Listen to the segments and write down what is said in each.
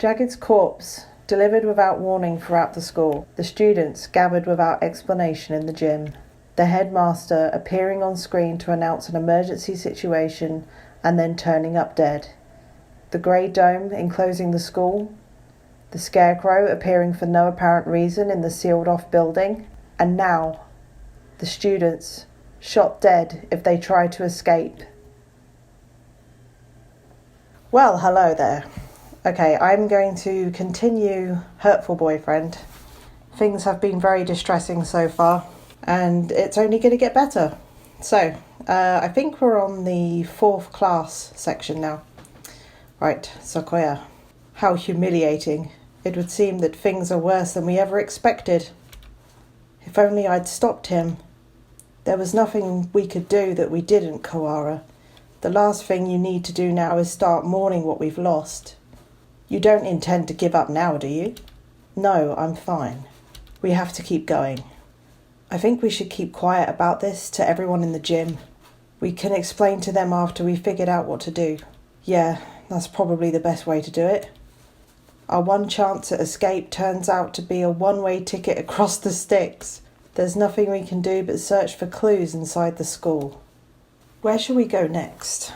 Jagged's corpse delivered without warning throughout the school. The students gathered without explanation in the gym. The headmaster appearing on screen to announce an emergency situation and then turning up dead. The grey dome enclosing the school. The scarecrow appearing for no apparent reason in the sealed-off building. And now, the students shot dead if they tried to escape. Well, hello there. Okay, I'm going to continue Hurtful Boyfriend. Things have been very distressing so far, and it's only going to get better. So, I think we're on the 4th class section now. Right, Sakuya. How humiliating. It would seem that things are worse than we ever expected. If only I'd stopped him. There was nothing we could do that we didn't, Koara. The last thing you need to do now is start mourning what we've lost. You don't intend to give up now, do you? No, I'm fine. We have to keep going. I think we should keep quiet about this to everyone in the gym. We can explain to them after we've figured out what to do. Yeah, that's probably the best way to do it. Our one chance at escape turns out to be a one-way ticket across the sticks. There's nothing we can do but search for clues inside the school. Where shall we go next?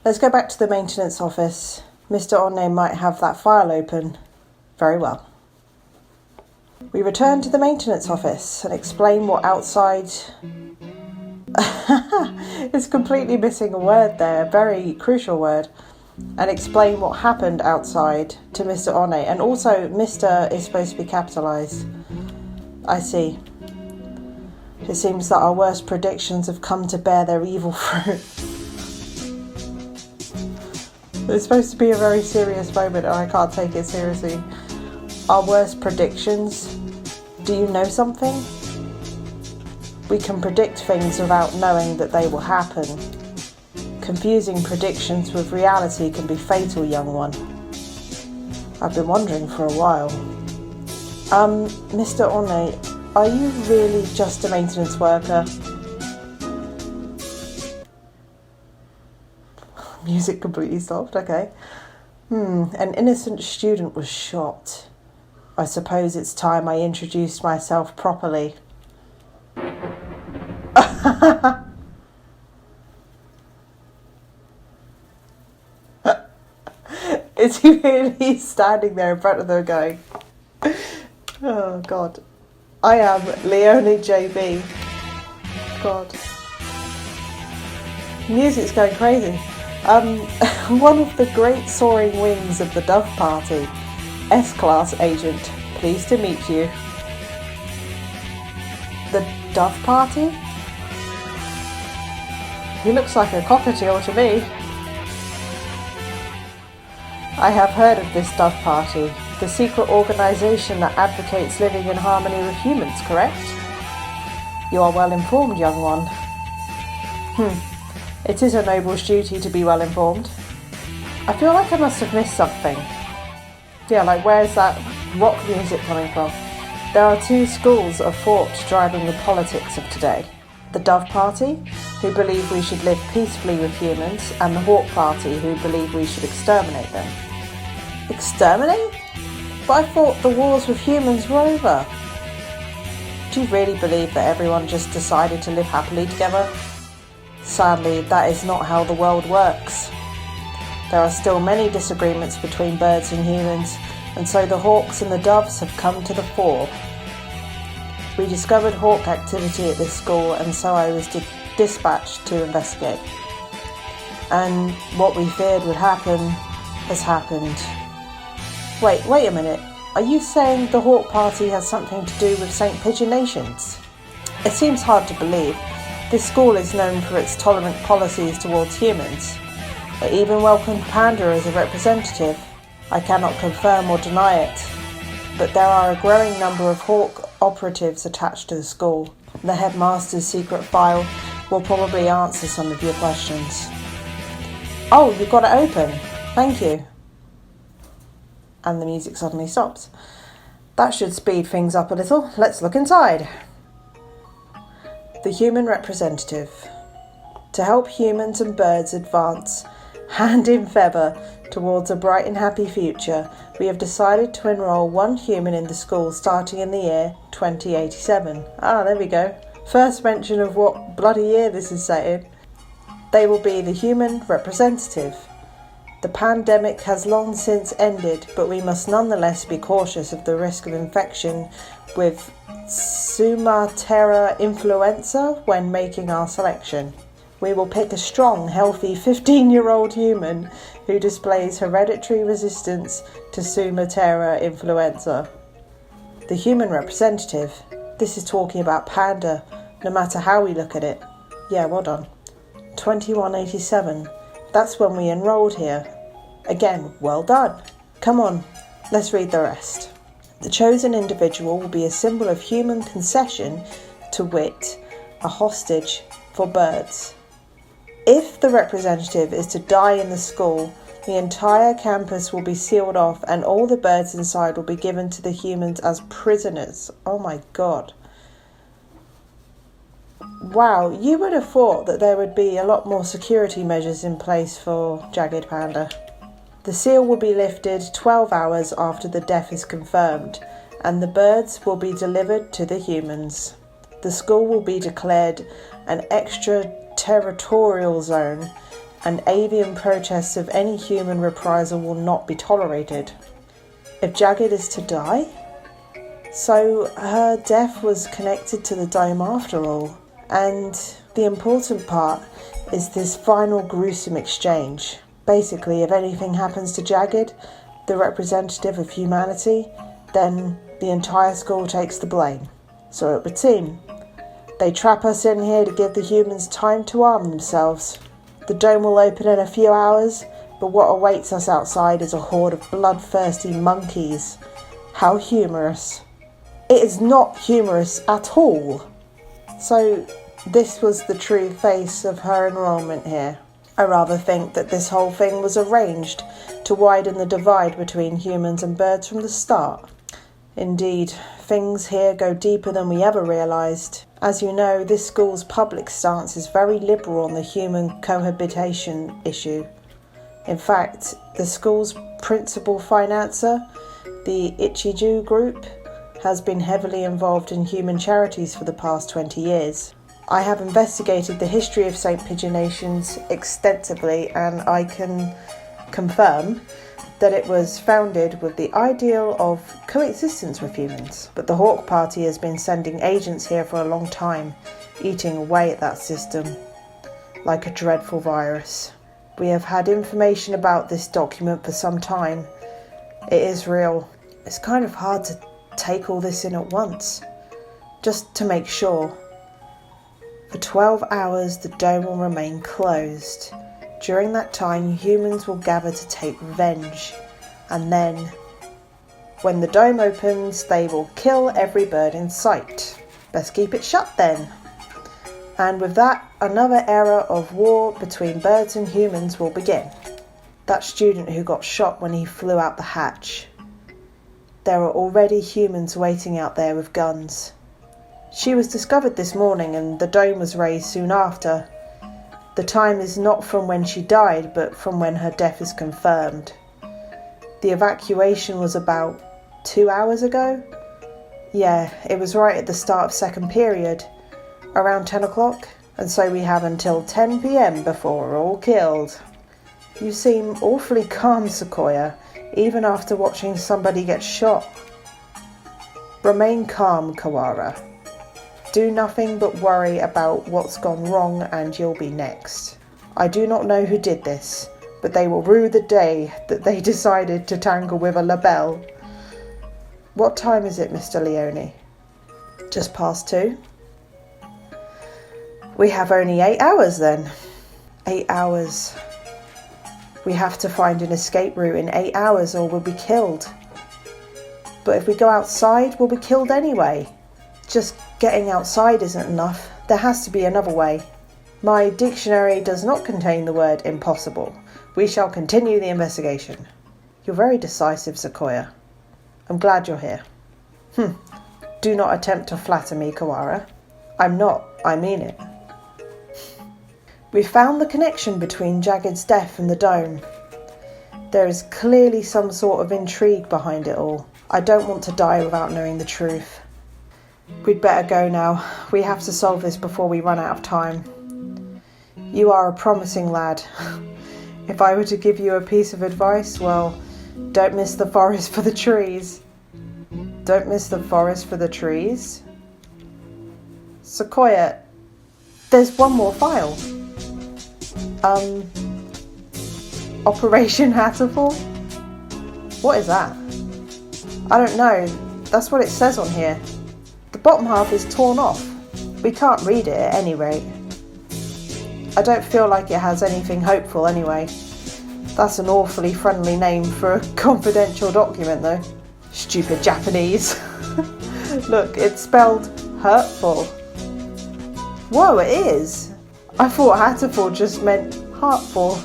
Let's go back to the maintenance office. Mr. Onne might have that file open. Very well. We return to the maintenance office and explain what outside... It's completely missing a word there, a very crucial word. And explain what happened outside to Mr. Onne. And also, Mr. is supposed to be capitalised. I see. It seems that our worst predictions have come to bear their evil fruit. It's supposed to be a very serious moment and I can't take it seriously. Our worst predictions? Do you know something? We can predict things without knowing that they will happen. Confusing predictions with reality can be fatal, young one. I've been wondering for a while. Mr. Onne, are you really just a maintenance worker? Music completely stopped, okay. An innocent student was shot. I suppose it's time I introduced myself properly. Is he really standing there in front of them going, oh God, I am Leonie JB. God. Music's going crazy. One of the great soaring wings of the Dove Party, S-Class agent, pleased to meet you. The Dove Party? He looks like a cockatiel to me. I have heard of this Dove Party, the secret organisation that advocates living in harmony with humans, correct? You are well informed, young one. It is a noble's duty to be well informed. I feel like I must have missed something. Yeah, like where's that rock music coming from? There are two schools of thought driving the politics of today. The Dove Party, who believe we should live peacefully with humans, and the Hawk Party, who believe we should exterminate them. Exterminate? But I thought the wars with humans were over. Do you really believe that everyone just decided to live happily together? Sadly, that is not how the world works. There are still many disagreements between birds and humans, and so the hawks and the doves have come to the fore. We discovered hawk activity at this school, and so I was dispatched to investigate. And what we feared would happen has happened. Wait a minute. Are you saying the Hawk Party has something to do with St. Pigeon Nations? It seems hard to believe. This school is known for its tolerant policies towards humans. It even welcomed Panda as a representative. I cannot confirm or deny it, but there are a growing number of Hawk operatives attached to the school. The headmaster's secret file will probably answer some of your questions. Oh, you've got it open. Thank you. And the music suddenly stops. That should speed things up a little. Let's look inside. The human representative. To help humans and birds advance, Hand in feather towards a bright and happy future, we have decided to enrol one human in the school starting in the year 2087. Ah, there we go. First mention of what bloody year this is set in. They will be the human representative. The pandemic has long since ended, but we must nonetheless be cautious of the risk of infection with Sumatera influenza when making our selection. We will pick a strong, healthy 15-year-old human who displays hereditary resistance to Sumatera influenza. The human representative. This is talking about Panda, no matter how we look at it. Yeah, well done. 2187. That's when we enrolled here. Again, well done. Come on, let's read the rest. The chosen individual will be a symbol of human concession, to wit, a hostage for birds. If the representative is to die in the school, the entire campus will be sealed off and all the birds inside will be given to the humans as prisoners. Oh my god. Wow, you would have thought that there would be a lot more security measures in place for Jagged Panda. The seal will be lifted 12 hours after the death is confirmed, and the birds will be delivered to the humans. The school will be declared an extraterritorial zone, and avian protests of any human reprisal will not be tolerated. If Jagged is to die? So her death was connected to the dome after all. And the important part is this final gruesome exchange. Basically, if anything happens to Jagged, the representative of humanity, then the entire school takes the blame. So it would seem. They trap us in here to give the humans time to arm themselves. The dome will open in a few hours, but what awaits us outside is a horde of bloodthirsty monkeys. How humorous. It is not humorous at all. So this was the true face of her enrolment here. I rather think that this whole thing was arranged to widen the divide between humans and birds from the start. Indeed, things here go deeper than we ever realised. As you know, this school's public stance is very liberal on the human cohabitation issue. In fact, the school's principal financer, the Ichiju Group, has been heavily involved in human charities for the past 20 years. I have investigated the history of St. Pigeonations extensively, and I can confirm that it was founded with the ideal of coexistence with humans. But the Hawk Party has been sending agents here for a long time, eating away at that system like a dreadful virus. We have had information about this document for some time. It is real. It's kind of hard to take all this in at once, just to make sure. For 12 hours, the dome will remain closed. During that time, humans will gather to take revenge. And then, when the dome opens, they will kill every bird in sight. Best keep it shut then. And with that, another era of war between birds and humans will begin. That student who got shot when he flew out the hatch. There are already humans waiting out there with guns. She was discovered this morning and the dome was raised soon after. The time is not from when she died, but from when her death is confirmed. The evacuation was about 2 hours ago? Yeah, it was right at the start of second period, around 10 o'clock, and so we have until 10 p.m. before we're all killed. You seem awfully calm, Sakuya, even after watching somebody get shot. Remain calm, Kawara. Do nothing but worry about what's gone wrong and you'll be next. I do not know who did this, but they will rue the day that they decided to tangle with a labelle. What time is it, Mr. Leone? Just past 2? We have only 8 hours then. 8 hours. We have to find an escape route in 8 hours or we'll be killed. But if we go outside, we'll be killed anyway. Just getting outside isn't enough. There has to be another way. My dictionary does not contain the word impossible. We shall continue the investigation. You're very decisive, Sakuya. I'm glad you're here. Do not attempt to flatter me, Kawara. I'm not. I mean it. We found the connection between Jagged's death and the dome. There is clearly some sort of intrigue behind it all. I don't want to die without knowing the truth. We'd better go now. We have to solve this before we run out of time. You are a promising lad. If I were to give you a piece of advice, well, don't miss the forest for the trees. Don't miss the forest for the trees? Sakuya, there's one more file. Operation HURTFUL? What is that? I don't know. That's what it says on here. The bottom half is torn off. We can't read it at any rate. I don't feel like it has anything hopeful anyway. That's an awfully friendly name for a confidential document though. Stupid Japanese. Look, it's spelled hurtful. Whoa, it is. I thought HURTFUL just meant heartful.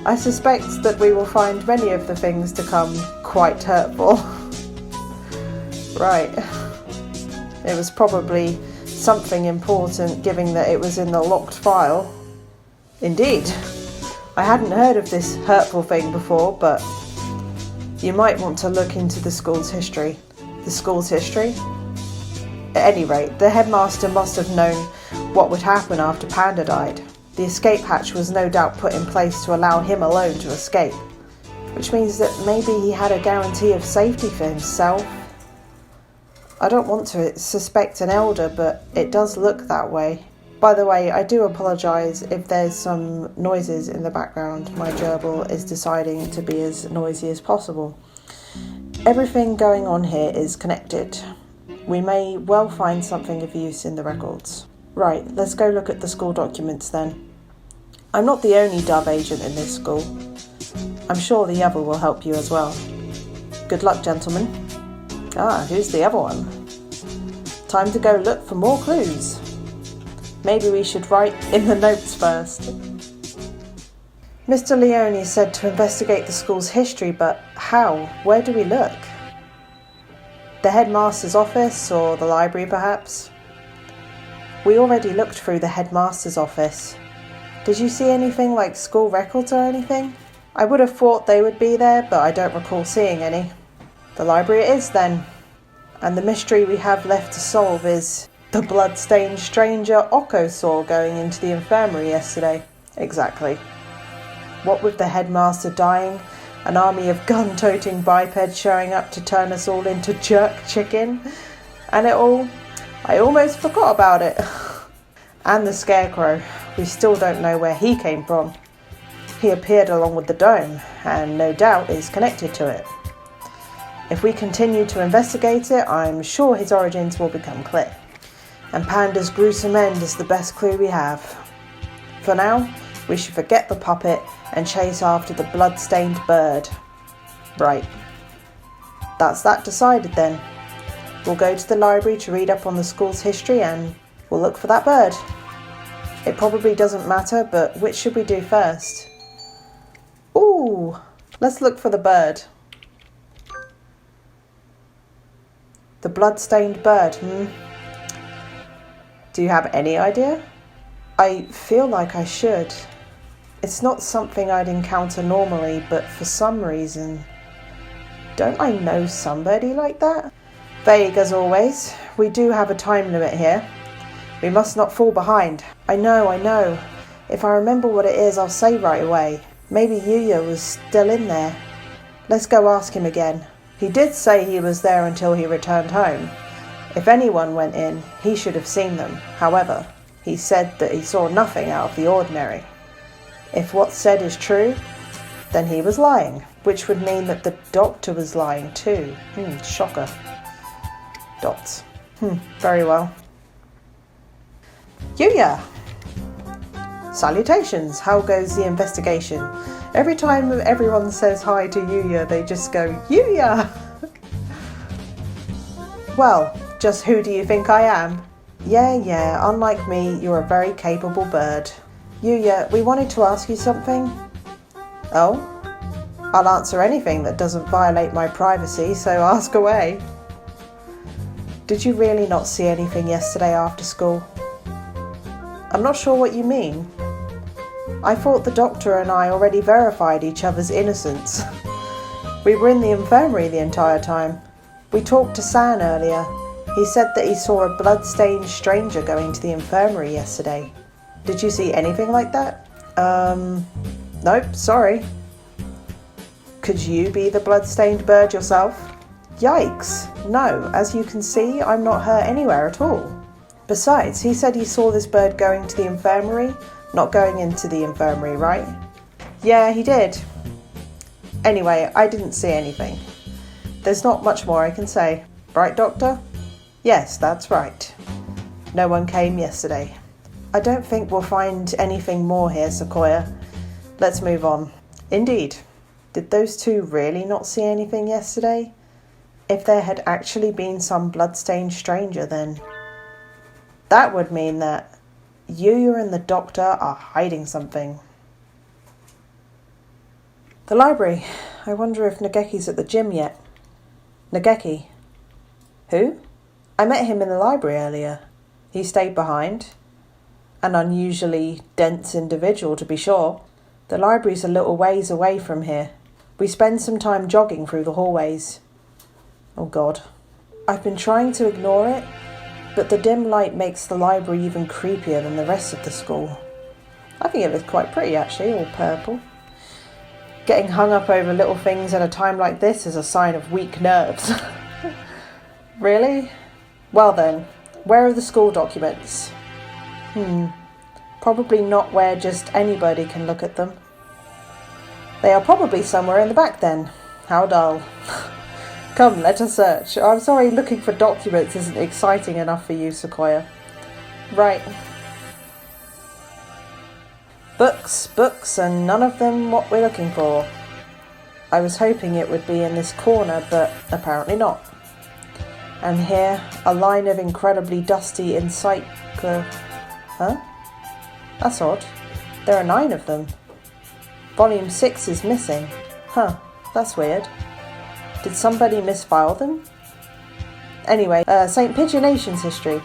I suspect that we will find many of the things to come quite hurtful. Right. It was probably something important given that it was in the locked file. Indeed. I hadn't heard of this hurtful thing before, but you might want to look into the school's history. The school's history? At any rate, the headmaster must have known what would happen after Panda died. The escape hatch was no doubt put in place to allow him alone to escape, which means that maybe he had a guarantee of safety for himself. I don't want to suspect an elder, but it does look that way. By the way, I do apologise if there's some noises in the background. My gerbil is deciding to be as noisy as possible. Everything going on here is connected. We may well find something of use in the records. Right, let's go look at the school documents then. I'm not the only Dove agent in this school. I'm sure the other will help you as well. Good luck, gentlemen. Ah, who's the other one? Time to go look for more clues. Maybe we should write in the notes first. Mr. Leone said to investigate the school's history, but how? Where do we look? The headmaster's office or the library perhaps? We already looked through the headmaster's office. Did you see anything like school records or anything? I would have thought they would be there, but I don't recall seeing any. The library it is then. And the mystery we have left to solve is the blood-stained stranger Okko saw going into the infirmary yesterday. Exactly. What with the headmaster dying, an army of gun-toting bipeds showing up to turn us all into jerk chicken, and it all, I almost forgot about it. And the scarecrow, we still don't know where he came from. He appeared along with the dome, and no doubt is connected to it. If we continue to investigate it, I'm sure his origins will become clear. And Panda's gruesome end is the best clue we have. For now, we should forget the puppet and chase after the blood-stained bird. Right. That's that decided then. We'll go to the library to read up on the school's history and we'll look for that bird. It probably doesn't matter, but which should we do first? Ooh, let's look for the bird. The blood-stained bird, Do you have any idea? I feel like I should. It's not something I'd encounter normally, but for some reason... Don't I know somebody like that? Vague as always. We do have a time limit here. We must not fall behind. I know. If I remember what it is, I'll say right away. Maybe Yuya was still in there. Let's go ask him again. He did say he was there until he returned home. If anyone went in, he should have seen them. However, he said that he saw nothing out of the ordinary. If what's said is true, then he was lying, which would mean that the doctor was lying too. Shocker. Dots. Very well. Yuya! Salutations, how goes the investigation? Every time everyone says hi to Yuya, they just go, Yuya! Well, just who do you think I am? Yeah, unlike me, you're a very capable bird. Yuya, we wanted to ask you something. Oh? I'll answer anything that doesn't violate my privacy, so ask away. Did you really not see anything yesterday after school? I'm not sure what you mean. I thought the doctor and I already verified each other's innocence. We were in the infirmary the entire time. We talked to San earlier. He said that he saw a blood-stained stranger going to the infirmary yesterday. Did you see anything like that? Nope, sorry. Could you be the blood-stained bird yourself? Yikes, no, as you can see, I'm not hurt anywhere at all. Besides, he said he saw this bird going to the infirmary, not going into the infirmary, right? Yeah, he did. Anyway, I didn't see anything. There's not much more I can say. Right, Doctor? Yes, that's right. No one came yesterday. I don't think we'll find anything more here, Sakuya. Let's move on. Indeed. Did those two really not see anything yesterday? If there had actually been some blood-stained stranger, then that would mean that you and the doctor are hiding something. The library. I wonder if Nageki's at the gym yet. Nageki? Who? I met him in the library earlier. He stayed behind. An unusually dense individual, to be sure. The library's a little ways away from here. We spend some time jogging through the hallways. Oh God. I've been trying to ignore it, but the dim light makes the library even creepier than the rest of the school. I think it looks quite pretty actually, all purple. Getting hung up over little things at a time like this is a sign of weak nerves. Really? Well then, where are the school documents? Probably not where just anybody can look at them. They are probably somewhere in the back then. How dull. Come, let us search. I'm sorry looking for documents isn't exciting enough for you, Sakuya. Right. Books, and none of them what we're looking for. I was hoping it would be in this corner, but apparently not. And here, a line of incredibly dusty Huh? That's odd. There are 9 of them. Volume 6 is missing. Huh, that's weird. Did somebody misfile them? Anyway, St. Pigeonation's history.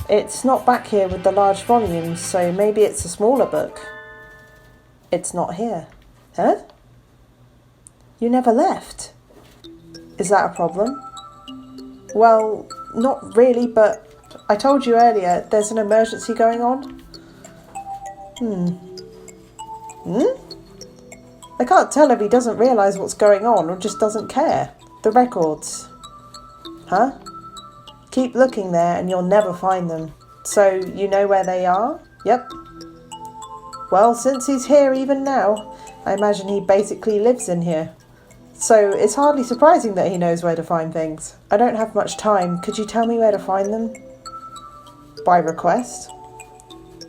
It's not back here with the large volumes, so maybe it's a smaller book. It's not here. Huh? You never left. Is that a problem? Well, not really, but I told you earlier there's an emergency going on. I can't tell if he doesn't realise what's going on or just doesn't care. The records. Huh? Keep looking there and you'll never find them. So, you know where they are? Yep. Well, since he's here even now, I imagine he basically lives in here. So, it's hardly surprising that he knows where to find things. I don't have much time. Could you tell me where to find them? By request?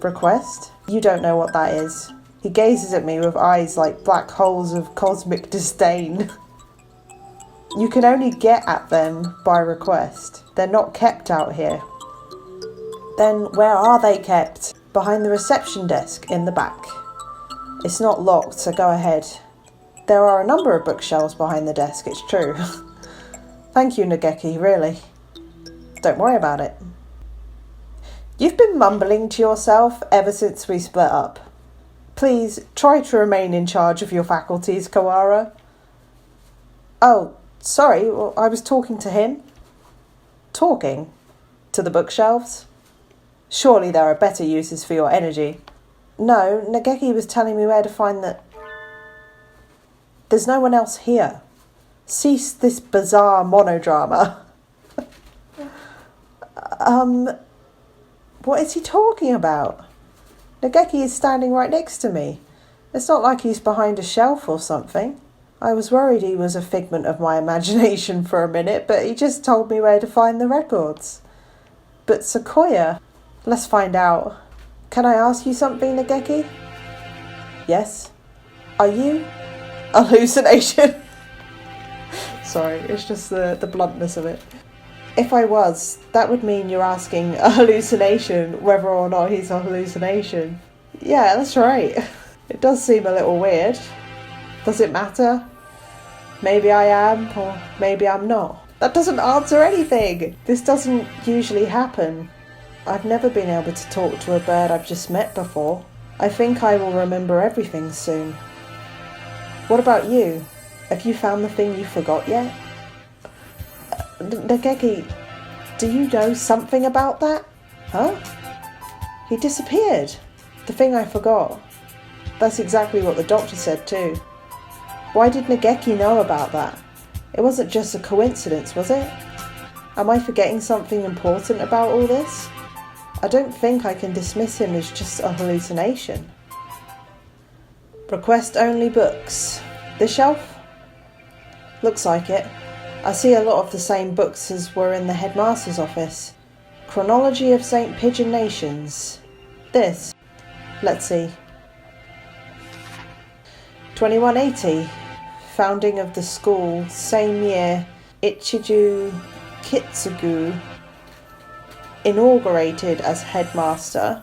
Request? You don't know what that is. He gazes at me with eyes like black holes of cosmic disdain. You can only get at them by request. They're not kept out here. Then where are they kept? Behind the reception desk in the back. It's not locked, so go ahead. There are a number of bookshelves behind the desk, it's true. Thank you, Nageki, really. Don't worry about it. You've been mumbling to yourself ever since we split up. Please, try to remain in charge of your faculties, Kawara. Oh, sorry, well, I was talking to him. Talking? To the bookshelves? Surely there are better uses for your energy. No, Nageki was telling me where to find the... There's no one else here. Cease this bizarre monodrama. What is he talking about? Nageki is standing right next to me. It's not like he's behind a shelf or something. I was worried he was a figment of my imagination for a minute, but he just told me where to find the records. But Sakuya, let's find out. Can I ask you something, Nageki? Yes? Are you? Hallucination? Sorry, it's just the bluntness of it. If I was, that would mean you're asking a hallucination whether or not he's a hallucination. Yeah, that's right. It does seem a little weird. Does it matter? Maybe I am, or maybe I'm not. That doesn't answer anything. This doesn't usually happen. I've never been able to talk to a bird I've just met before. I think I will remember everything soon. What about you? Have you found the thing you forgot yet? Nageki, do you know something about that? Huh? He disappeared. The thing I forgot. That's exactly what the doctor said too. Why did Nageki know about that? It wasn't just a coincidence, was it? Am I forgetting something important about all this? I don't think I can dismiss him as just a hallucination. Request only books. This shelf? Looks like it. I see a lot of the same books as were in the headmaster's office. Chronology of St. Pigeon Nations. This. Let's see. 2180. Founding of the school. Same year. Ichiju Kitsugu inaugurated as headmaster.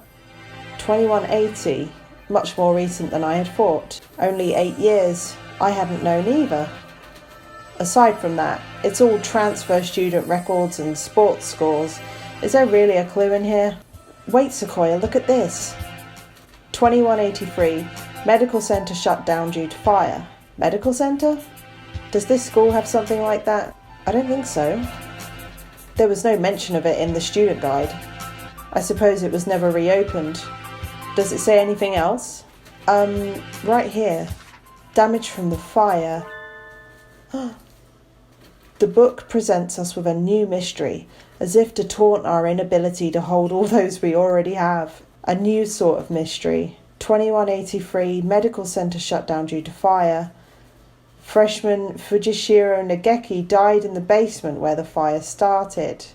2180. Much more recent than I had thought. Only 8 years. I hadn't known either. Aside from that, it's all transfer student records and sports scores. Is there really a clue in here? Wait, Sakuya, look at this. 2183. Medical centre shut down due to fire. Medical centre? Does this school have something like that? I don't think so. There was no mention of it in the student guide. I suppose it was never reopened. Does it say anything else? Right here. Damage from the fire. The book presents us with a new mystery, as if to taunt our inability to hold all those we already have. A new sort of mystery. 2183, medical centre shut down due to fire. Freshman Fujishiro Nageki died in the basement where the fire started.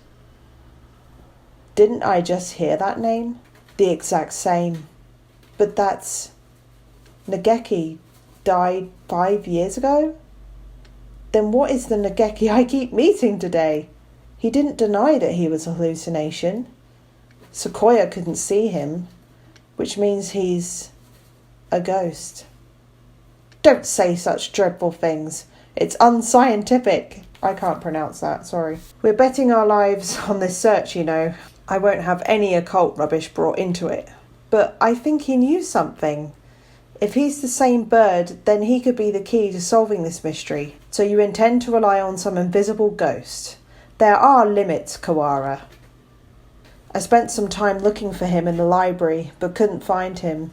Didn't I just hear that name? The exact same. But that's... Nageki died 5 years ago? Then what is the Nageki I keep meeting today? He didn't deny that he was a hallucination. Sakuya couldn't see him, which means he's a ghost. Don't say such dreadful things. It's unscientific. I can't pronounce that, sorry. We're betting our lives on this search, you know. I won't have any occult rubbish brought into it. But I think he knew something. If he's the same bird, then he could be the key to solving this mystery. So you intend to rely on some invisible ghost. There are limits, Kawara. I spent some time looking for him in the library, but couldn't find him.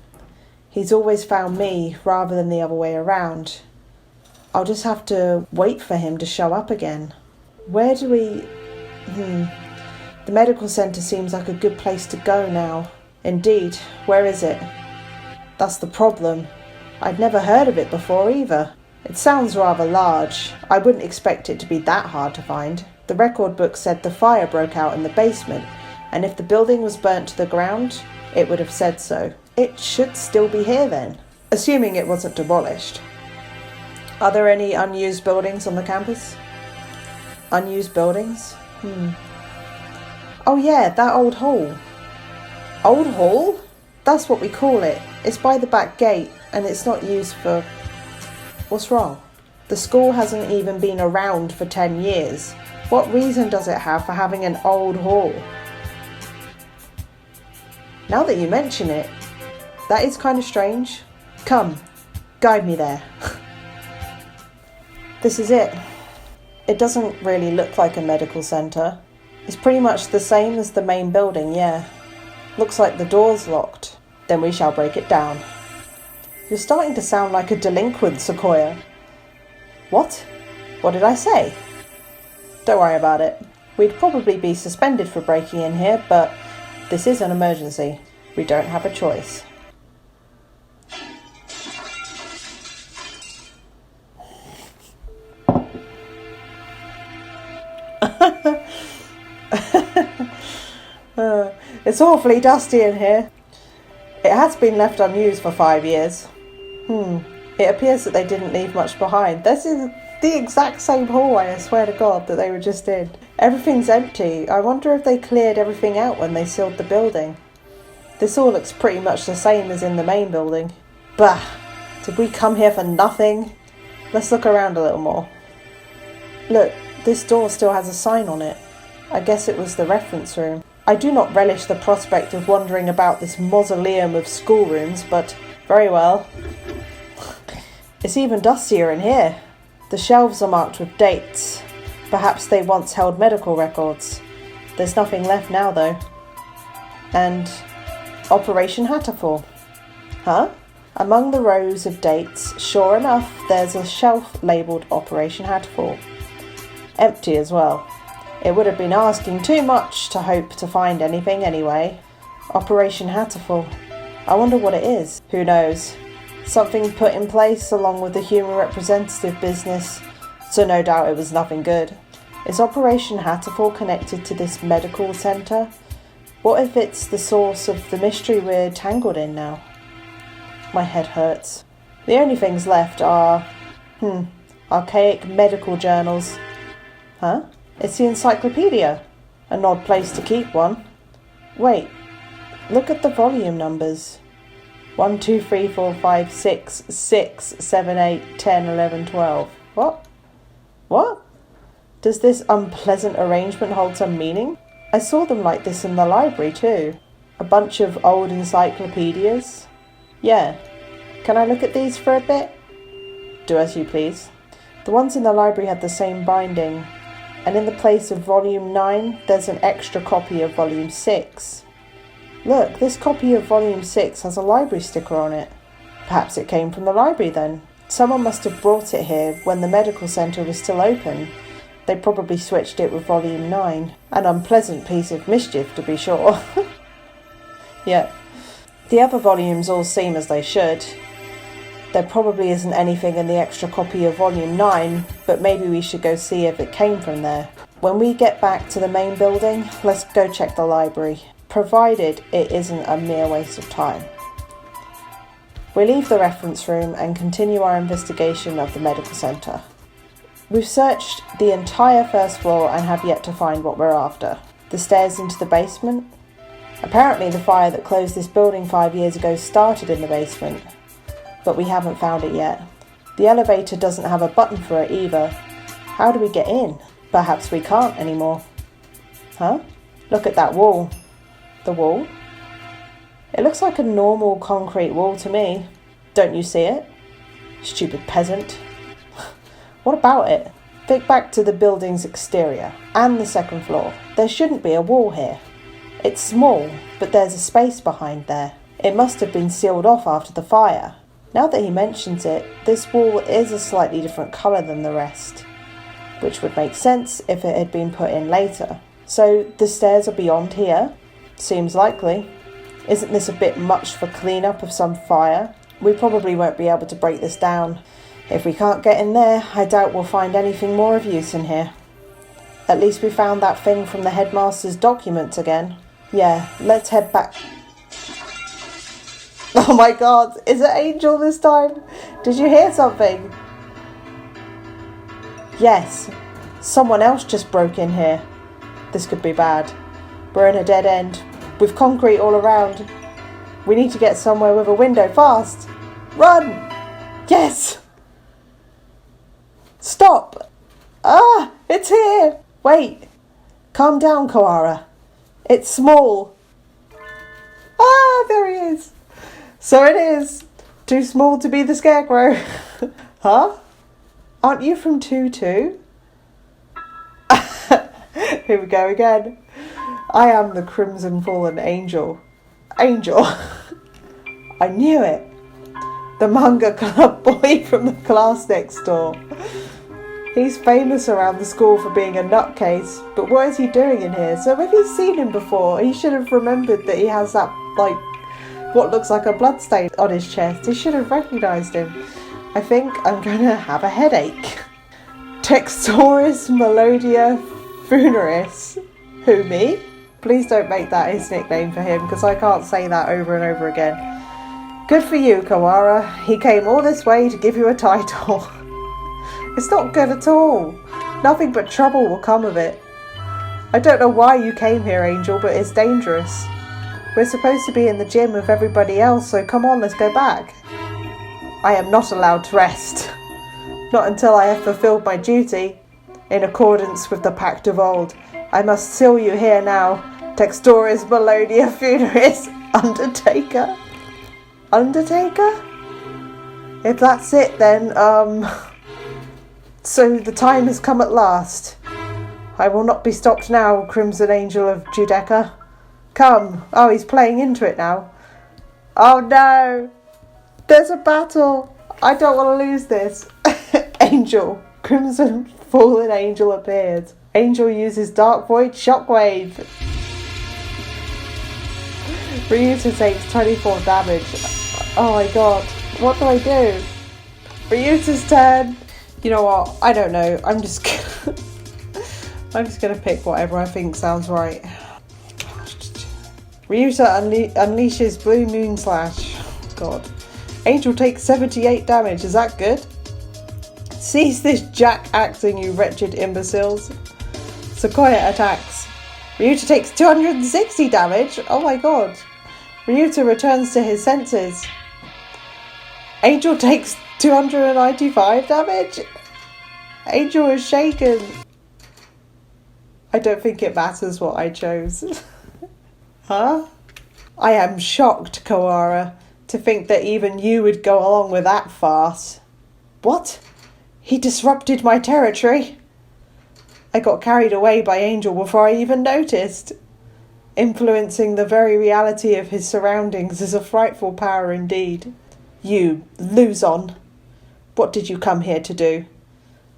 He's always found me, rather than the other way around. I'll just have to wait for him to show up again. Where do we... The medical centre seems like a good place to go now. Indeed, where is it? That's the problem. I'd never heard of it before either. It sounds rather large. I wouldn't expect it to be that hard to find. The record book said the fire broke out in the basement, and if the building was burnt to the ground, it would have said so. It should still be here then, assuming it wasn't demolished. Are there any unused buildings on the campus? Unused buildings? Oh yeah, that old hall. Old hall? That's what we call it. It's by the back gate, and it's not used for... What's wrong? The school hasn't even been around for 10 years. What reason does it have for having an old hall? Now that you mention it, that is kind of strange. Come, guide me there. This is it. It doesn't really look like a medical centre. It's pretty much the same as the main building, yeah. Looks like the door's locked. Then we shall break it down. You're starting to sound like a delinquent, Sakuya. What? What did I say? Don't worry about it. We'd probably be suspended for breaking in here, but this is an emergency. We don't have a choice. It's awfully dusty in here. It has been left unused for 5 years. It appears that they didn't leave much behind. This is the exact same hallway, I swear to God, that they were just in. Everything's empty. I wonder if they cleared everything out when they sealed the building. This all looks pretty much the same as in the main building. Bah! Did we come here for nothing? Let's look around a little more. Look, this door still has a sign on it. I guess it was the reference room. I do not relish the prospect of wandering about this mausoleum of schoolrooms, but very well. It's even dustier in here. The shelves are marked with dates. Perhaps they once held medical records. There's nothing left now, though. And Operation HURTFUL. Huh? Among the rows of dates, sure enough, there's a shelf labelled Operation HURTFUL. Empty as well. It would have been asking too much to hope to find anything anyway. Operation HURTFUL. I wonder what it is. Who knows? Something put in place along with the human representative business, so no doubt it was nothing good. Is Operation HURTFUL connected to this medical centre? What if it's the source of the mystery we're tangled in now? My head hurts. The only things left are, archaic medical journals. Huh? It's the encyclopedia. An odd place to keep one. Wait, look at the volume numbers. 1, 2, 3, 4, 5, 6, 6, 7, 8, 10, 11, 12. What? What? Does this unpleasant arrangement hold some meaning? I saw them like this in the library too. A bunch of old encyclopedias. Yeah. Can I look at these for a bit? Do as you please. The ones in the library had the same binding, and in the place of volume 9, there's an extra copy of volume 6. Look, this copy of volume 6 has a library sticker on it. Perhaps it came from the library then. Someone must have brought it here when the medical centre was still open. They probably switched it with volume 9. An unpleasant piece of mischief, to be sure. Yeah. The other volumes all seem as they should. There probably isn't anything in the extra copy of volume 9, but maybe we should go see if it came from there. When we get back to the main building, let's go check the library, provided it isn't a mere waste of time. We leave the reference room and continue our investigation of the medical centre. We've searched the entire first floor and have yet to find what we're after. The stairs into the basement? Apparently the fire that closed this building 5 years ago started in the basement, but we haven't found it yet. The elevator doesn't have a button for it either. How do we get in? Perhaps we can't anymore. Huh? Look at that wall. The wall? It looks like a normal concrete wall to me. Don't you see it? Stupid peasant. What about it? Think back to the building's exterior and the second floor. There shouldn't be a wall here. It's small, but there's a space behind there. It must have been sealed off after the fire. Now that he mentions it, this wall is a slightly different colour than the rest, which would make sense if it had been put in later. So the stairs are beyond here? Seems likely. Isn't this a bit much for clean-up of some fire? We probably won't be able to break this down. If we can't get in there, I doubt we'll find anything more of use in here. At least we found that thing from the headmaster's documents again. Yeah, let's head back. Oh my god, is it Angel this time? Did you hear something? Yes, someone else just broke in here. This could be bad. We're in a dead end, with concrete all around. We need to get somewhere with a window fast. Run! Yes! Stop! Ah, it's here! Wait, calm down, Koara. It's small. Ah, there he is. So it is. Too small to be the scarecrow. Huh? Aren't you from 2-2? Here we go again. I am the Crimson Fallen Angel. Angel. I knew it. The manga club boy from the class next door. He's famous around the school for being a nutcase, but what is he doing in here? So if he's seen him before, he should have remembered that he has that, what looks like a bloodstain on his chest. He should have recognised him. I think I'm going to have a headache. Textoris Melodia Funeris. Who, me? Please don't make that his nickname for him, because I can't say that over and over again. Good for you, Koara. He came all this way to give you a title. It's not good at all. Nothing but trouble will come of it. I don't know why you came here, Angel, but it's dangerous. We're supposed to be in the gym with everybody else, so come on, let's go back. I am not allowed to rest. Not until I have fulfilled my duty. In accordance with the pact of old, I must seal you here now Textoris Melodia Funeris Undertaker? Undertaker? If that's it then, so the time has come at last. I will not be stopped now, Crimson Angel of Judecca. Come. Oh, he's playing into it now. Oh no! There's a battle! I don't want to lose this. Angel. Crimson Fallen Angel appeared. Angel uses Dark Void Shockwave. Ryuta takes 24 damage. Oh my god. What do I do? Ryuta's turn. You know what? I don't know. I'm just gonna pick whatever I think sounds right. Ryuta unleashes Blue Moon Slash. God. Angel takes 78 damage. Is that good? Cease this jack-acting, you wretched imbeciles. Sakuya attacks. Ryuta takes 260 damage. Oh my god. Ryuta returns to his senses. Angel takes 295 damage. Angel is shaken. I don't think it matters what I chose. Huh? I am shocked, Kawara, to think that even you would go along with that farce. What? He disrupted my territory? I got carried away by Angel before I even noticed. Influencing the very reality of his surroundings is a frightful power indeed. You, Luzon, what did you come here to do?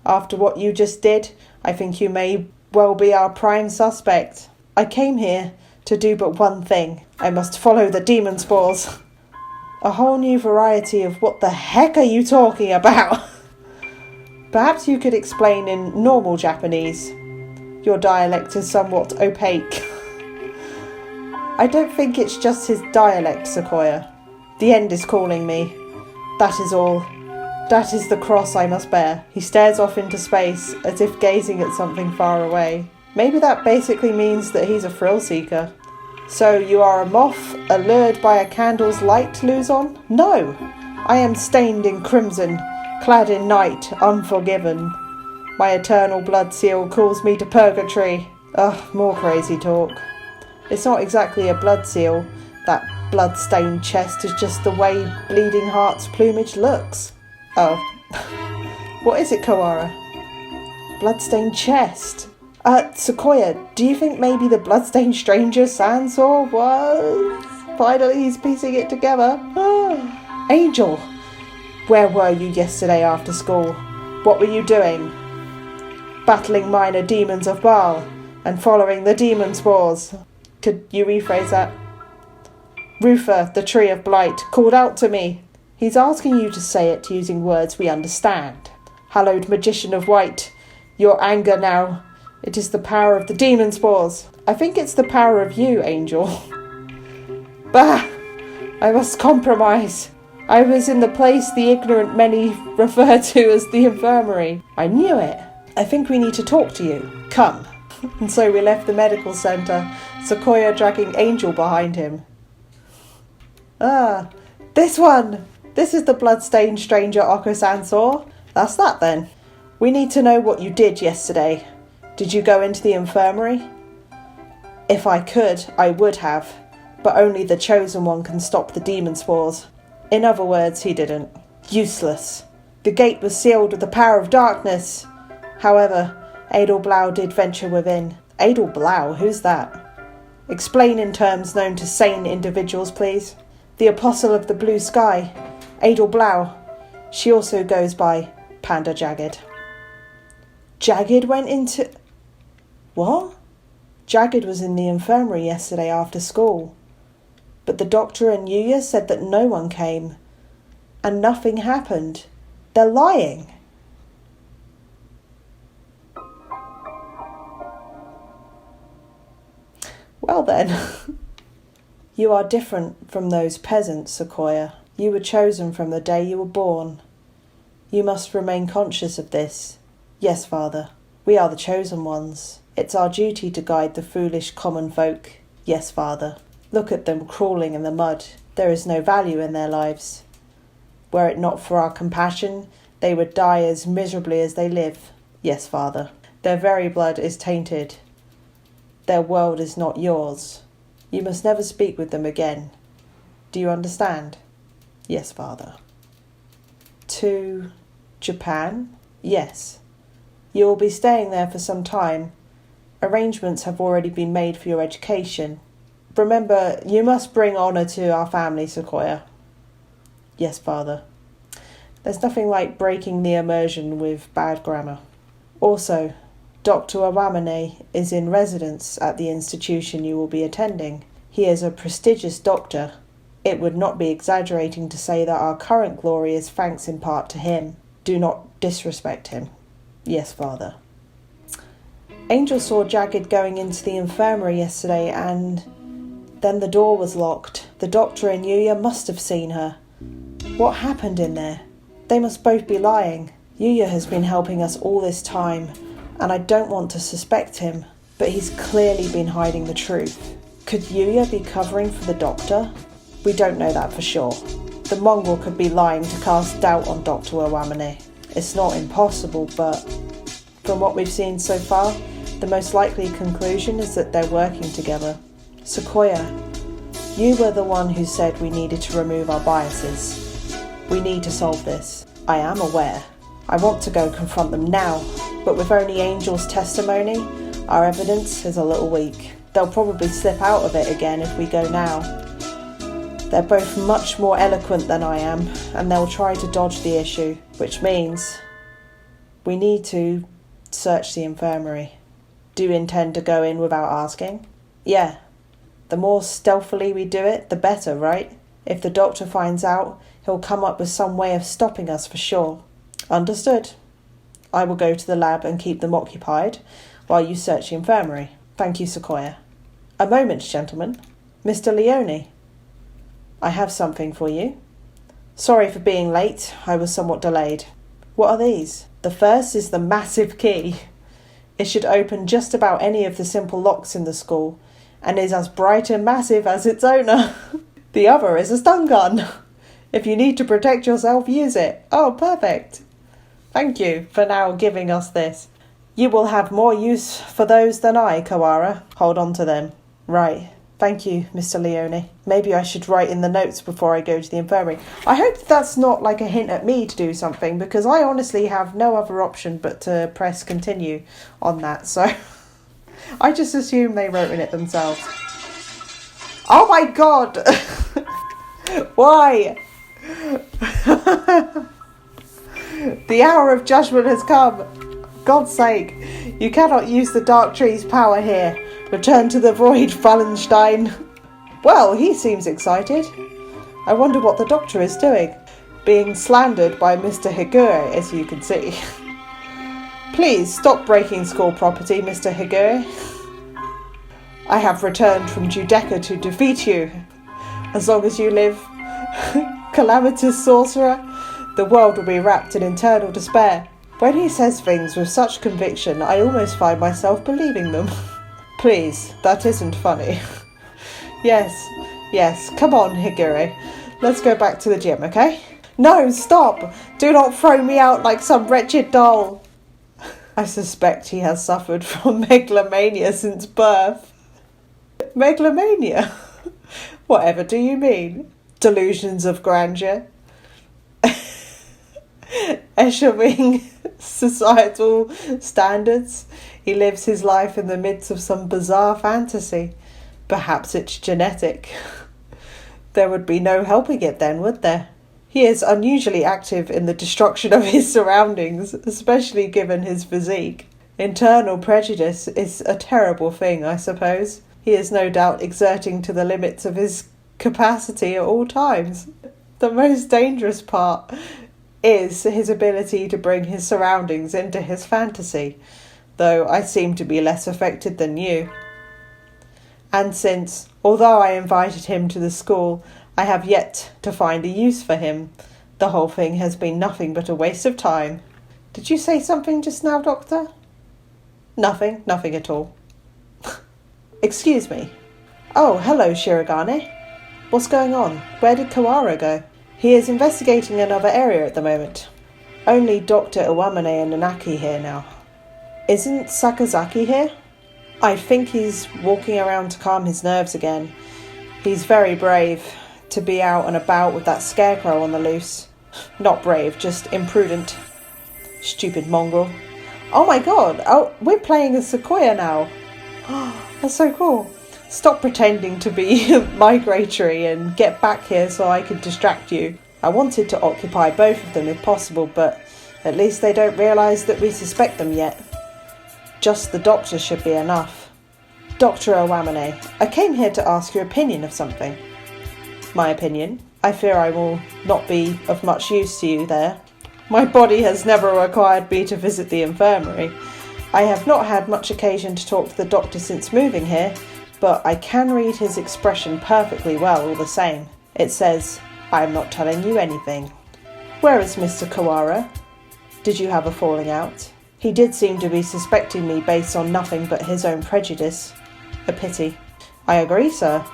After what you just did, I think you may well be our prime suspect. I came here to do but one thing. I must follow the demon spores. A whole new variety of what the heck are you talking about? Perhaps you could explain in normal Japanese. Your dialect is somewhat opaque. I don't think it's just his dialect, Sakuya. The end is calling me. That is all. That is the cross I must bear. He stares off into space, as if gazing at something far away. Maybe that basically means that he's a thrill seeker. So you are a moth, allured by a candle's light, Luzon? No! I am stained in crimson, clad in night, unforgiven. My eternal blood seal calls me to purgatory. Ugh, more crazy talk. It's not exactly a blood seal. That blood-stained chest is just the way Bleeding Heart's plumage looks. Oh. What is it, Kawara? Bloodstained chest. Sakuya, do you think maybe the bloodstained stranger Sansor was? Finally, he's piecing it together. Angel, where were you yesterday after school? What were you doing? Battling minor demons of Baal and following the demon spores. Could you rephrase that? Rufa, the tree of blight, called out to me. He's asking you to say it using words we understand. Hallowed magician of white, your anger now. It is the power of the demon spores. I think it's the power of you, Angel. Bah! I must compromise. I was in the place the ignorant many refer to as the infirmary. I knew it. I think we need to talk to you. Come. And so we left the medical centre, Sakuya dragging Angel behind him. Ah, this one! This is the bloodstained stranger Oko-Sansor. That's that then. We need to know what you did yesterday. Did you go into the infirmary? If I could, I would have. But only the chosen one can stop the demon spores. In other words, he didn't. Useless. The gate was sealed with the power of darkness. However, Adelblau did venture within. Adelblau? Who's that? Explain in terms known to sane individuals, please. The Apostle of the Blue Sky, Adelblau. She also goes by Panda Jagged. Jagged went into... What? Jagged was in the infirmary yesterday after school. But the doctor and Yuya said that no one came. And nothing happened. They're lying. Well then. You are different from those peasants, Sakuya. You were chosen from the day you were born. You must remain conscious of this. Yes, Father. We are the chosen ones. It's our duty to guide the foolish common folk. Yes, Father. Look at them crawling in the mud. There is no value in their lives. Were it not for our compassion, they would die as miserably as they live. Yes, Father. Their very blood is tainted. Their world is not yours. You must never speak with them again. Do you understand? Yes, Father. To Japan? Yes. You will be staying there for some time. Arrangements have already been made for your education. Remember, you must bring honour to our family, Sakuya. Yes, Father. There's nothing like breaking the immersion with bad grammar. Also, Dr. Awamane is in residence at the institution you will be attending. He is a prestigious doctor. It would not be exaggerating to say that our current glory is thanks in part to him. Do not disrespect him. Yes, Father. Angel saw Jagged going into the infirmary yesterday and then the door was locked. The doctor and Yuya must have seen her. What happened in there? They must both be lying. Yuya has been helping us all this time, and I don't want to suspect him, but he's clearly been hiding the truth. Could Yuya be covering for the doctor? We don't know that for sure. The mongrel could be lying to cast doubt on Dr. Awamane. It's not impossible, but from what we've seen so far, the most likely conclusion is that they're working together. Sakuya, you were the one who said we needed to remove our biases. We need to solve this. I am aware. I want to go confront them now, but with only Angel's testimony, our evidence is a little weak. They'll probably slip out of it again if we go now. They're both much more eloquent than I am, and they'll try to dodge the issue, which means we need to search the infirmary. Do you intend to go in without asking? Yeah. The more stealthily we do it, the better, right? If the doctor finds out, he'll come up with some way of stopping us for sure. Understood. I will go to the lab and keep them occupied while you search the infirmary. Thank you, Sakuya. A moment, gentlemen. Mr. Leone. I have something for you. Sorry for being late. I was somewhat delayed. What are these? The first is the massive key. It should open just about any of the simple locks in the school, and is as bright and massive as its owner. The other is a stun gun. If you need to protect yourself, use it. Oh, perfect. Thank you for now giving us this. You will have more use for those than I, Kawara. Hold on to them. Right. Thank you, Mr. Leone. Maybe I should write in the notes before I go to the infirmary. I hope that's not like a hint at me to do something, because I honestly have no other option but to press continue on that, so I just assume they wrote in it themselves. Oh my god! Why? The hour of judgment has come. God's sake, you cannot use the Dark Tree's power here. Return to the void, Wallenstein. Well, he seems excited. I wonder what the doctor is doing. Being slandered by Mr. Higure, as you can see. Please stop breaking school property, Mr. Higure. I have returned from Judecca to defeat you. As long as you live, calamitous sorcerer, the world will be wrapped in eternal despair. When he says things with such conviction, I almost find myself believing them. Please, that isn't funny. Yes, come on, Higure. Let's go back to the gym, okay? No, stop! Do not throw me out like some wretched doll. I suspect he has suffered from megalomania since birth. Megalomania? Whatever do you mean? Delusions of grandeur? Eschewing societal standards? He lives his life in the midst of some bizarre fantasy. Perhaps it's genetic. There would be no helping it then, would there? He is unusually active in the destruction of his surroundings, especially given his physique. Internal prejudice is a terrible thing, I suppose. He is no doubt exerting to the limits of his capacity at all times. The most dangerous part is his ability to bring his surroundings into his fantasy, though I seem to be less affected than you. And since, although I invited him to the school, I have yet to find a use for him, the whole thing has been nothing but a waste of time. Did you say something just now, Doctor? Nothing at all. Excuse me. Oh, hello, Shirogane. What's going on? Where did Kawara go? He is investigating another area at the moment. Only Dr. Iwamane and Nanaki here now. Isn't Sakazaki here? I think he's walking around to calm his nerves again. He's very brave to be out and about with that scarecrow on the loose. Not brave, just imprudent. Stupid mongrel. Oh my god, we're playing as Sakuya now. That's so cool. Stop pretending to be migratory and get back here so I can distract you. I wanted to occupy both of them if possible, but at least they don't realise that we suspect them yet. Just the doctor should be enough. Dr. Owamane, I came here to ask your opinion of something. My opinion? I fear I will not be of much use to you there. My body has never required me to visit the infirmary. I have not had much occasion to talk to the doctor since moving here, but I can read his expression perfectly well all the same. It says, I am not telling you anything. Where is Mr. Kawara? Did you have a falling out? He did seem to be suspecting me based on nothing but his own prejudice. A pity. I agree, sir.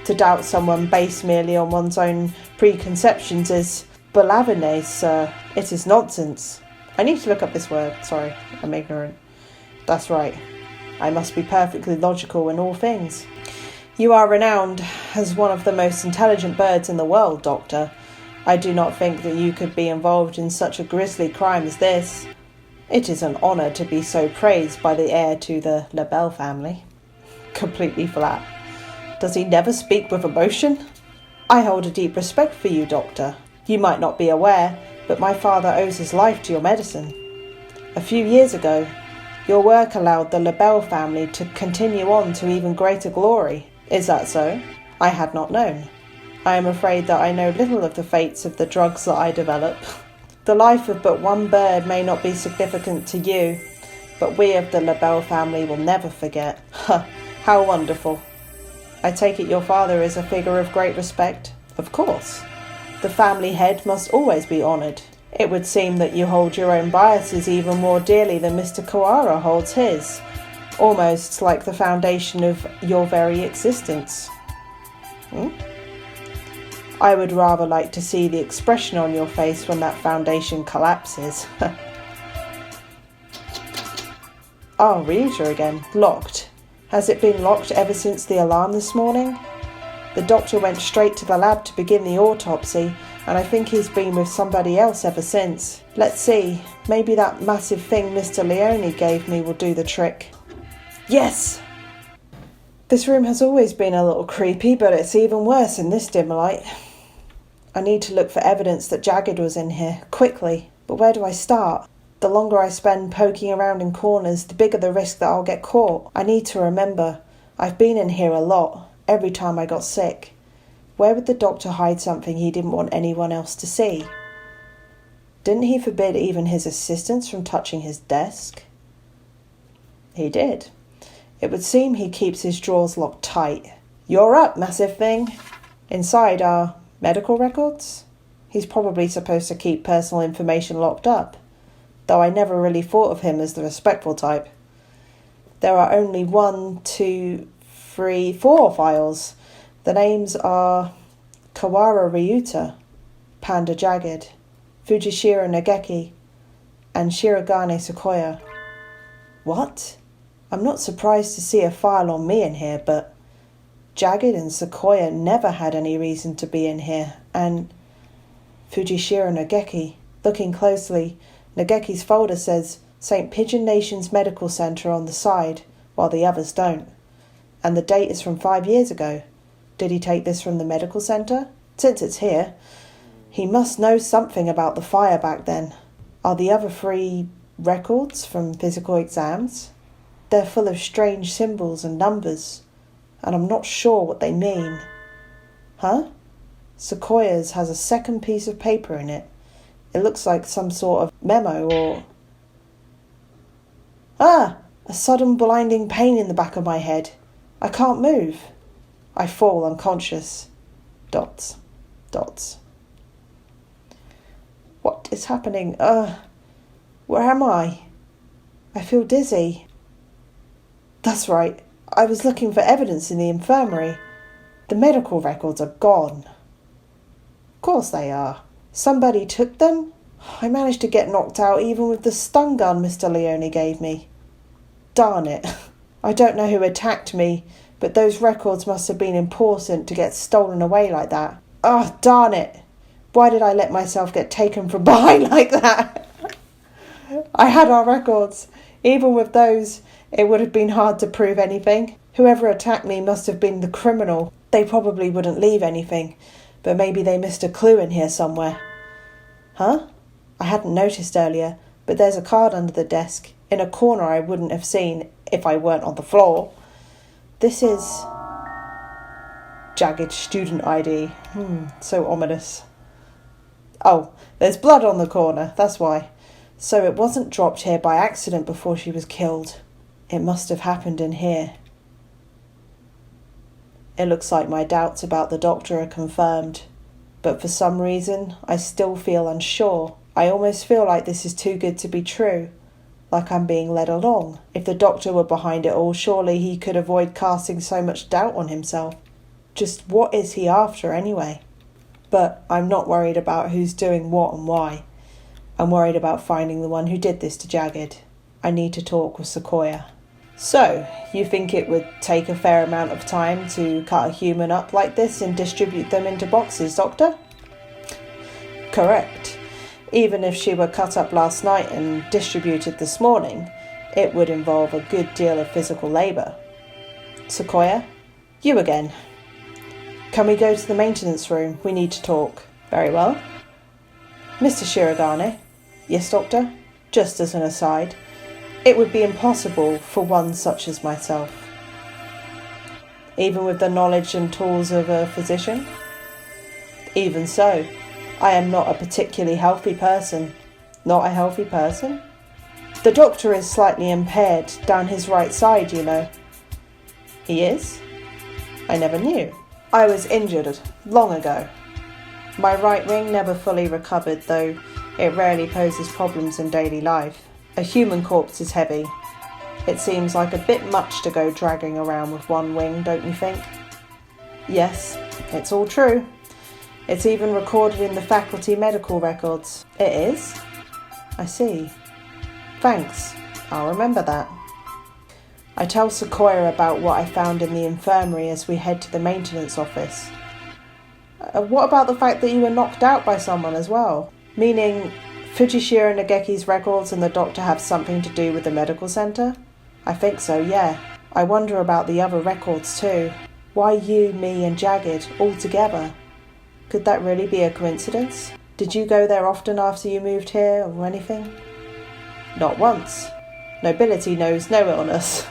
To doubt someone based merely on one's own preconceptions is balavinase, sir. It is nonsense. I need to look up this word. Sorry, I'm ignorant. That's right. I must be perfectly logical in all things. You are renowned as one of the most intelligent birds in the world, Doctor. I do not think that you could be involved in such a grisly crime as this. It is an honour to be so praised by the heir to the Lebel family. Completely flat. Does he never speak with emotion? I hold a deep respect for you, Doctor. You might not be aware, but my father owes his life to your medicine. A few years ago, your work allowed the Lebel family to continue on to even greater glory. Is that so? I had not known. I am afraid that I know little of the fates of the drugs that I develop. The life of but one bird may not be significant to you, but we of the Lebel family will never forget. How wonderful. I take it your father is a figure of great respect? Of course. The family head must always be honoured. It would seem that you hold your own biases even more dearly than Mr. Kawara holds his, almost like the foundation of your very existence. I would rather like to see the expression on your face when that foundation collapses. Oh, reader again. Locked. Has it been locked ever since the alarm this morning? The doctor went straight to the lab to begin the autopsy, and I think he's been with somebody else ever since. Let's see, maybe that massive thing Mr. Leone gave me will do the trick. Yes! This room has always been a little creepy, but it's even worse in this dim light. I need to look for evidence that Jagged was in here, quickly, but where do I start? The longer I spend poking around in corners, the bigger the risk that I'll get caught. I need to remember, I've been in here a lot, every time I got sick. Where would the doctor hide something he didn't want anyone else to see? Didn't he forbid even his assistants from touching his desk? He did. It would seem he keeps his drawers locked tight. You're up, massive thing. Inside are medical records? He's probably supposed to keep personal information locked up, though I never really thought of him as the respectful type. There are only 1, 2, 3, 4 files. The names are Kawara Ryuta, Panda Jagged, Fujishiro Nageki, and Shirogane Sakuya. What? I'm not surprised to see a file on me in here, but Jagged and Sakuya never had any reason to be in here, and Fujishiro Nageki. Looking closely, Nageki's folder says St. Pigeon Nation's Medical Centre on the side, while the others don't. And the date is from 5 years ago. Did he take this from the medical centre? Since it's here, he must know something about the fire back then. Are the other 3 records from physical exams? They're full of strange symbols and numbers, and I'm not sure what they mean. Huh? Sakuya's has a second piece of paper in it. It looks like some sort of memo or... Ah! A sudden blinding pain in the back of my head. I can't move. I fall unconscious. Dots. Dots. What is happening? Where am I? I feel dizzy. That's right. I was looking for evidence in the infirmary. The medical records are gone. Of course they are. Somebody took them? I managed to get knocked out even with the stun gun Mr. Leone gave me. Darn it. I don't know who attacked me, but those records must have been important to get stolen away like that. Oh, darn it! Why did I let myself get taken from behind like that? I had our records. Even with those, it would have been hard to prove anything. Whoever attacked me must have been the criminal. They probably wouldn't leave anything, but maybe they missed a clue in here somewhere. Huh? I hadn't noticed earlier, but there's a card under the desk, in a corner I wouldn't have seen if I weren't on the floor. This is jagged student ID. So ominous. Oh, there's blood on the corner, that's why. So it wasn't dropped here by accident before she was killed. It must have happened in here. It looks like my doubts about the doctor are confirmed. But for some reason, I still feel unsure. I almost feel like this is too good to be true. Like I'm being led along. If the doctor were behind it all, surely he could avoid casting so much doubt on himself. Just what is he after anyway? But I'm not worried about who's doing what and why. I'm worried about finding the one who did this to Jagged. I need to talk with Sakuya. So, you think it would take a fair amount of time to cut a human up like this and distribute them into boxes, Doctor? Correct. Even if she were cut up last night and distributed this morning, it would involve a good deal of physical labour. Sakuya, you again. Can we go to the maintenance room? We need to talk. Very well. Mr. Shirogane. Yes, Doctor? Just as an aside, it would be impossible for one such as myself. Even with the knowledge and tools of a physician? Even so, I am not a particularly healthy person. Not a healthy person? The doctor is slightly impaired down his right side, you know. He is? I never knew. I was injured long ago. My right wing never fully recovered, though it rarely poses problems in daily life. A human corpse is heavy. It seems like a bit much to go dragging around with one wing, don't you think? Yes, it's all true. It's even recorded in the faculty medical records. It is? I see. Thanks. I'll remember that. I tell Sakuya about what I found in the infirmary as we head to the maintenance office. What about the fact that you were knocked out by someone as well? Meaning Fujishiro Nageki's records and the doctor have something to do with the medical centre? I think so, yeah. I wonder about the other records too. Why you, me and Jagged all together? Could that really be a coincidence? Did you go there often after you moved here or anything? Not once. Nobility knows no illness.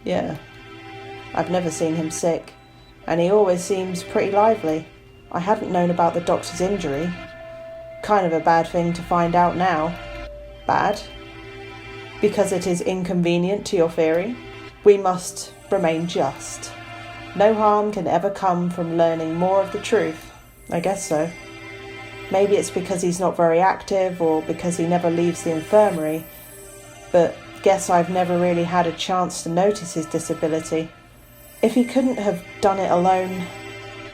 Yeah. I've never seen him sick, and he always seems pretty lively. I hadn't known about the doctor's injury. Kind of a bad thing to find out now. Bad? Because it is inconvenient to your theory? We must remain just. No harm can ever come from learning more of the truth. I guess so. Maybe it's because he's not very active, or because he never leaves the infirmary, but guess I've never really had a chance to notice his disability. If he couldn't have done it alone,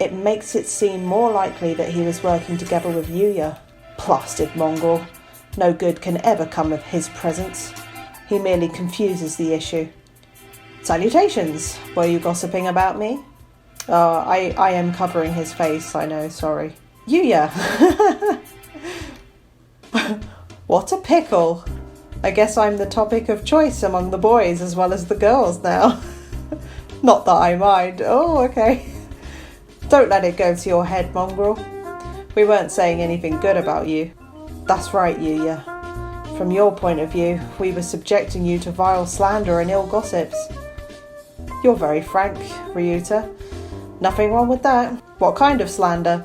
it makes it seem more likely that he was working together with Yuya. Blasted mongrel. No good can ever come of his presence. He merely confuses the issue. Salutations! Were you gossiping about me? I am covering his face, I know, sorry. Yuya! What a pickle! I guess I'm the topic of choice among the boys as well as the girls now. Not that I mind. Oh, okay. Don't let it go to your head, mongrel. We weren't saying anything good about you. That's right, Yuya. From your point of view, we were subjecting you to vile slander and ill gossips. You're very frank, Ryuta. Nothing wrong with that. What kind of slander?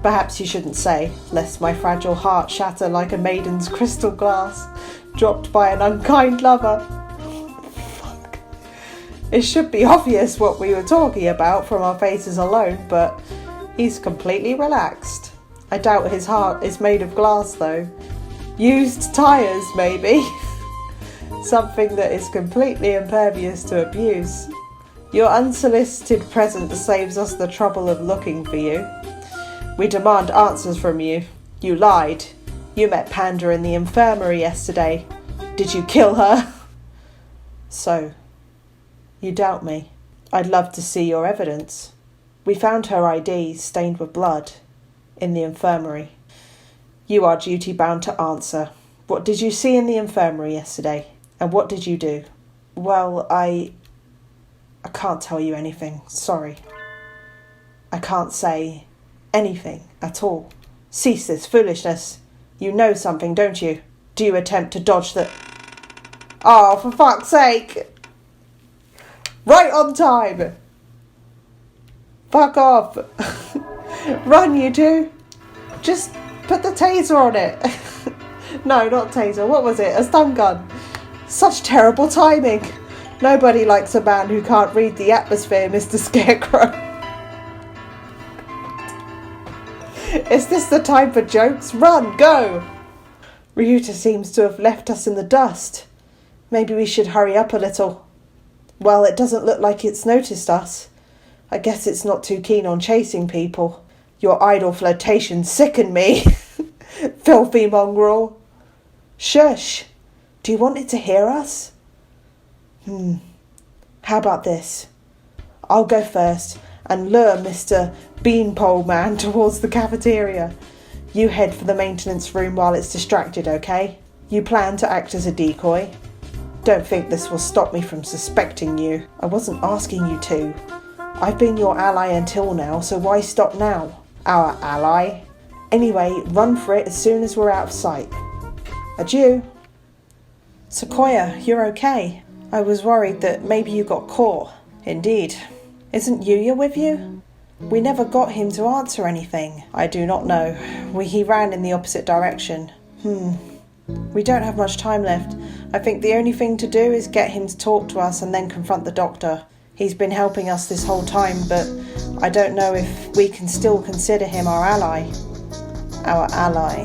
Perhaps you shouldn't say, lest my fragile heart shatter like a maiden's crystal glass, dropped by an unkind lover. Fuck. It should be obvious what we were talking about from our faces alone, but he's completely relaxed. I doubt his heart is made of glass, though. Used tyres, maybe. Something that is completely impervious to abuse. Your unsolicited presence saves us the trouble of looking for you. We demand answers from you. You lied. You met Panda in the infirmary yesterday. Did you kill her? So, You doubt me? I'd love to see your evidence. We found her ID stained with blood in the infirmary. You are duty-bound to answer. What did you see in the infirmary yesterday? And what did you do? Well, I can't tell you anything. Sorry. I can't say anything at all. Cease this foolishness. You know something, don't you? Do you attempt to dodge the... Oh, for fuck's sake! Right on time! Fuck off! Run, you two! Just put the taser on it! No, not taser. What was it? A stun gun. Such terrible timing. Nobody likes a man who can't read the atmosphere, Mr. Scarecrow. Is this the time for jokes? Run, go! Ryuta seems to have left us in the dust. Maybe we should hurry up a little. Well, it doesn't look like it's noticed us. I guess it's not too keen on chasing people. Your idle flirtations sicken me. Filthy mongrel. Shush. Do you want it to hear us? How about this? I'll go first and lure Mr. Beanpole Man towards the cafeteria. You head for the maintenance room while it's distracted, okay? You plan to act as a decoy? Don't think this will stop me from suspecting you. I wasn't asking you to. I've been your ally until now, so why stop now? Our ally? Anyway, run for it as soon as we're out of sight. Adieu. Sakuya, you're okay. I was worried that maybe you got caught. Indeed. Isn't Yuya with you? We never got him to answer anything. I do not know. He ran in the opposite direction. We don't have much time left. I think the only thing to do is get him to talk to us and then confront the doctor. He's been helping us this whole time, but I don't know if we can still consider him our ally. Our ally.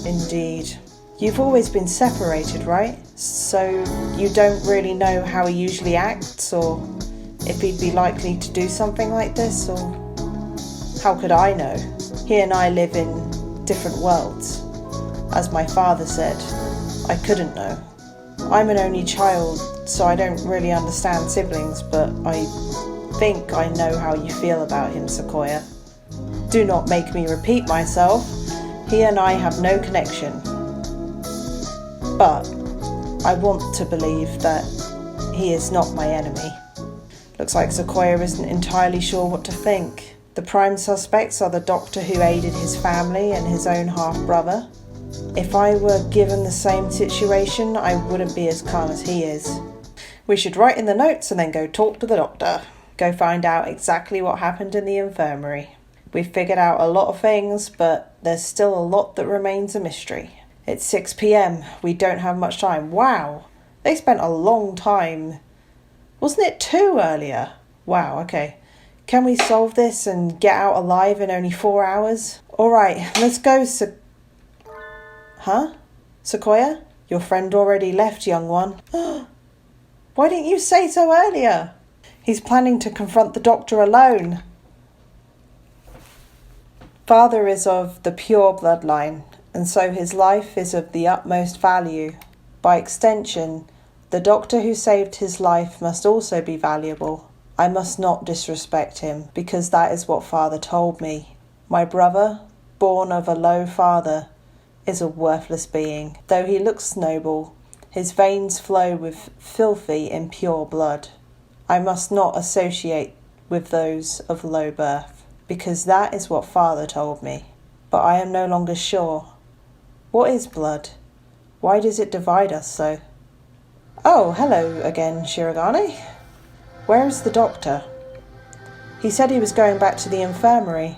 Indeed. You've always been separated, right? So you don't really know how he usually acts, or if he'd be likely to do something like this, or... How could I know? He and I live in different worlds. As my father said, I couldn't know. I'm an only child, so I don't really understand siblings, but I think I know how you feel about him, Sakuya. Do not make me repeat myself. He and I have no connection. But I want to believe that he is not my enemy. Looks like Sakuya isn't entirely sure what to think. The prime suspects are the doctor who aided his family and his own half-brother. If I were given the same situation, I wouldn't be as calm as he is. We should write in the notes and then go talk to the doctor. Go find out exactly what happened in the infirmary. We've figured out a lot of things, but there's still a lot that remains a mystery. It's 6 p.m. We don't have much time. Wow, they spent a long time. Wasn't it 2 earlier? Wow, okay. Can we solve this and get out alive in only 4 hours? Alright, let's go, Huh? Sakuya? Your friend already left, young one. Why didn't you say so earlier? He's planning to confront the doctor alone. Father is of the pure bloodline, and so his life is of the utmost value. By extension, the doctor who saved his life must also be valuable. I must not disrespect him, because that is what Father told me. My brother, born of a low father, is a worthless being. Though he looks noble, his veins flow with filthy, impure blood. I must not associate with those of low birth, because that is what Father told me. But I am no longer sure. What is blood? Why does it divide us so? Oh, hello again, Shirogane. Where is the doctor? He said he was going back to the infirmary.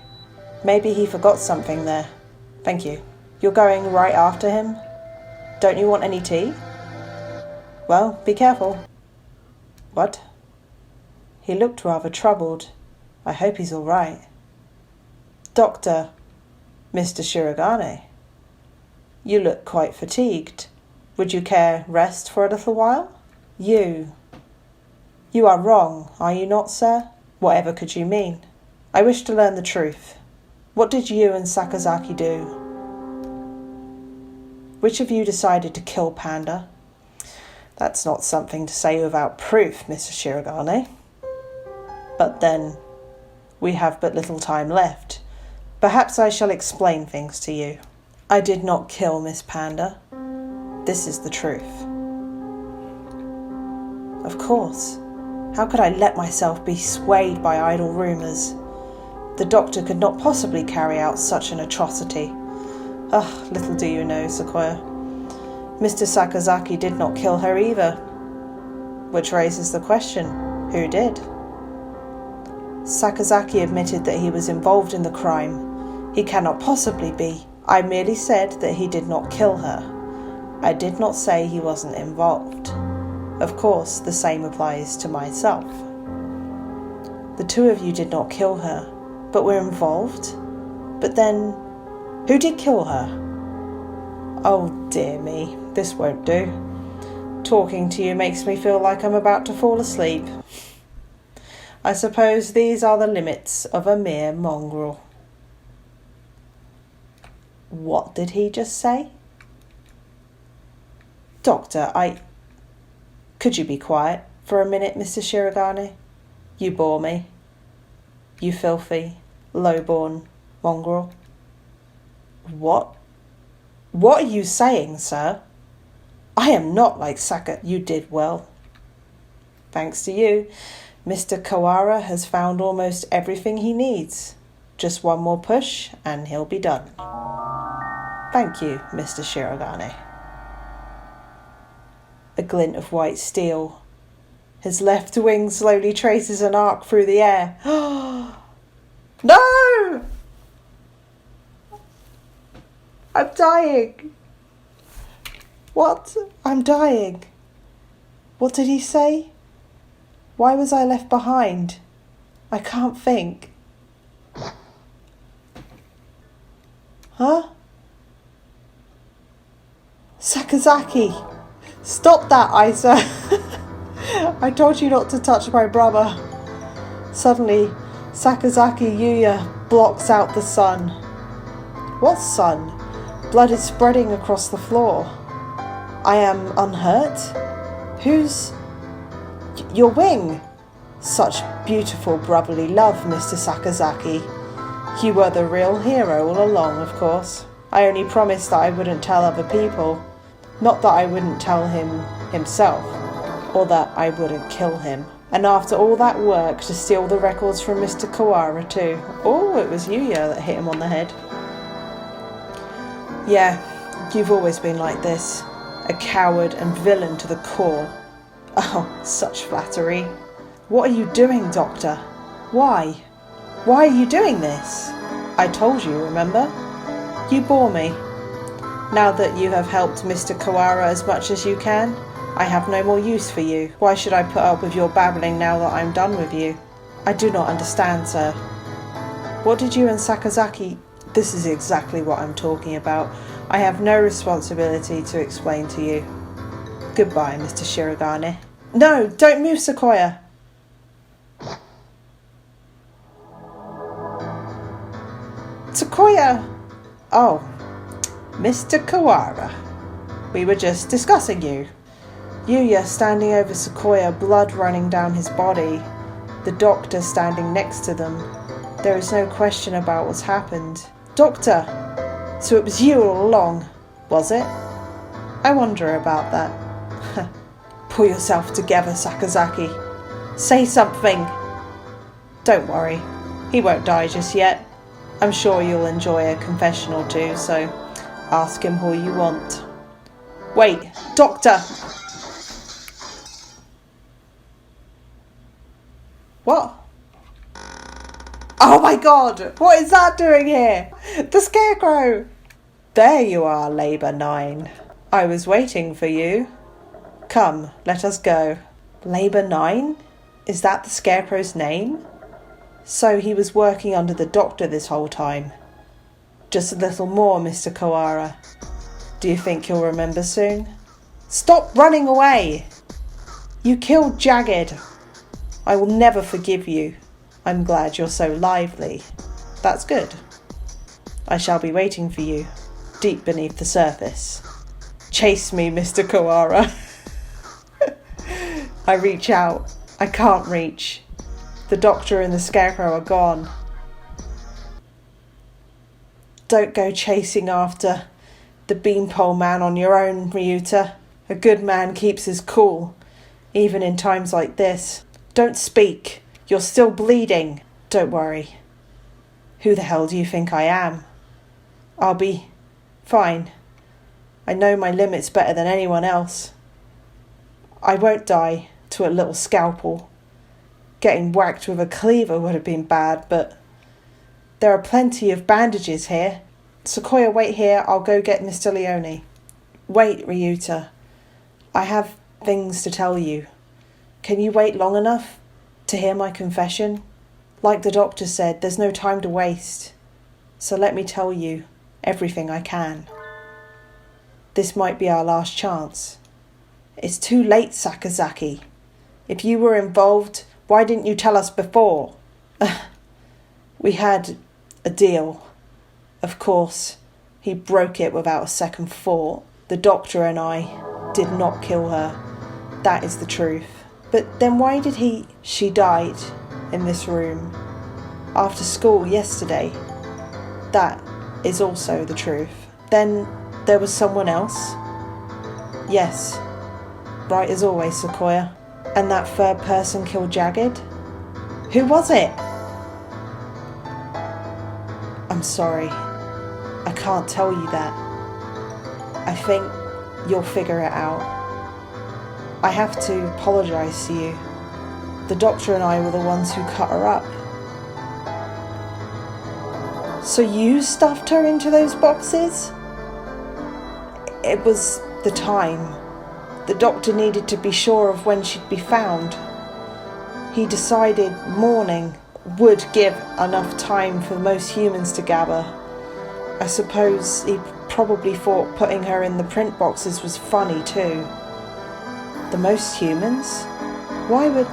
Maybe he forgot something there. Thank you. You're going right after him? Don't you want any tea? Well, be careful. What? He looked rather troubled. I hope he's all right. Doctor, Mr. Shirogane, you look quite fatigued. Would you care rest for a little while? You are wrong, are you not, sir? Whatever could you mean? I wish to learn the truth. What did you and Sakazaki do? Which of you decided to kill Panda? That's not something to say without proof, Mr. Shirogane. But then, we have but little time left. Perhaps I shall explain things to you. I did not kill Miss Panda. This is the truth. Of course. How could I let myself be swayed by idle rumours? The doctor could not possibly carry out such an atrocity. Ah, little do you know, Sakuya. Mr. Sakazaki did not kill her either. Which raises the question, who did? Sakazaki admitted that he was involved in the crime. He cannot possibly be. I merely said that he did not kill her. I did not say he wasn't involved. Of course, the same applies to myself. The two of you did not kill her, but were involved? But then, who did kill her? Oh dear me, this won't do. Talking to you makes me feel like I'm about to fall asleep. I suppose these are the limits of a mere mongrel. What did he just say? Doctor, Could you be quiet for a minute, Mr. Shirogane? You bore me. You filthy, low-born mongrel. What? What are you saying, sir? I am not like Saka. You did well. Thanks to you, Mr. Kawara has found almost everything he needs. Just one more push and he'll be done. Thank you, Mr. Shirogane. A glint of white steel. His left wing slowly traces an arc through the air. No! I'm dying. What? I'm dying. What did he say? Why was I left behind? I can't think. Huh? Sakazaki! Stop that, Isa! I told you not to touch my brother. Suddenly, Sakazaki Yuya blocks out the sun. What sun? Blood is spreading across the floor. I am unhurt? Who's... Your wing? Such beautiful brotherly love, Mr. Sakazaki. You were the real hero all along, of course. I only promised that I wouldn't tell other people. Not that I wouldn't tell him himself, or that I wouldn't kill him. And after all that work to steal the records from Mr. Kawara too. Oh, it was Yuya that hit him on the head. Yeah, you've always been like this. A coward and villain to the core. Oh, such flattery. What are you doing, Doctor? Why? Why are you doing this? I told you, remember? You bore me. Now that you have helped Mr. Kawara as much as you can, I have no more use for you. Why should I put up with your babbling now that I'm done with you? I do not understand, sir. What did you and Sakazaki... This is exactly what I'm talking about. I have no responsibility to explain to you. Goodbye, Mr. Shirogane. No, don't move, Sakuya. Sakuya! Oh, Mr. Kawara. We were just discussing you. Yuya standing over Sakuya, blood running down his body. The doctor standing next to them. There is no question about what's happened. Doctor! So it was you all along, was it? I wonder about that. Pull yourself together, Sakazaki. Say something. Don't worry, he won't die just yet. I'm sure you'll enjoy a confession or two, so ask him all you want. Wait, Doctor! What? Oh my god! What is that doing here? The Scarecrow! There you are, Labour 9. I was waiting for you. Come, let us go. Labour 9? Is that the Scarecrow's name? So he was working under the doctor this whole time. Just a little more, Mr. Kawara. Do you think you'll remember soon? Stop running away! You killed Jagged. I will never forgive you. I'm glad you're so lively. That's good. I shall be waiting for you, deep beneath the surface. Chase me, Mr. Kawara. I reach out. I can't reach. The doctor and the scarecrow are gone. Don't go chasing after the beanpole man on your own, Ryuta. A good man keeps his cool, even in times like this. Don't speak. You're still bleeding. Don't worry. Who the hell do you think I am? I'll be fine. I know my limits better than anyone else. I won't die to a little scalpel. Getting whacked with a cleaver would have been bad, but there are plenty of bandages here. Sakuya, wait here. I'll go get Mr. Leone. Wait, Ryuta. I have things to tell you. Can you wait long enough to hear my confession? Like the doctor said, there's no time to waste. So let me tell you everything I can. This might be our last chance. It's too late, Sakazaki. If you were involved, why didn't you tell us before? We had a deal. Of course, he broke it without a second thought. The doctor and I did not kill her. That is the truth. But then why did he... She died in this room after school yesterday. That is also the truth. Then there was someone else? Yes. Right as always, Sakuya. And that third person killed Jagged? Who was it? I'm sorry. I can't tell you that. I think you'll figure it out. I have to apologise to you. The doctor and I were the ones who cut her up. So you stuffed her into those boxes? It was the time. The doctor needed to be sure of when she'd be found. He decided morning would give enough time for most humans to gather. I suppose he probably thought putting her in the print boxes was funny too. The most humans? Why would...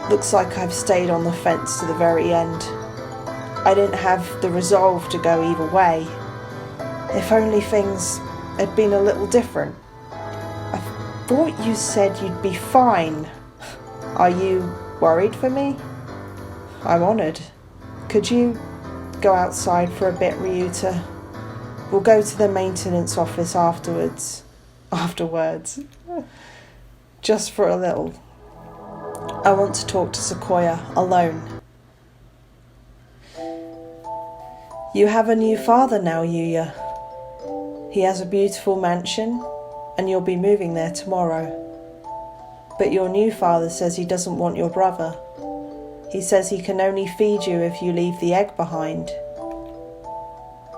Looks like I've stayed on the fence to the very end. I didn't have the resolve to go either way. If only things had been a little different. I thought you said you'd be fine. Are you worried for me? I'm honoured. Could you go outside for a bit, Ryuta? We'll go to the maintenance office afterwards. Just for a little. I want to talk to Sakuya alone. You have a new father now, Yuya. He has a beautiful mansion, and you'll be moving there tomorrow. But your new father says he doesn't want your brother. He says he can only feed you if you leave the egg behind.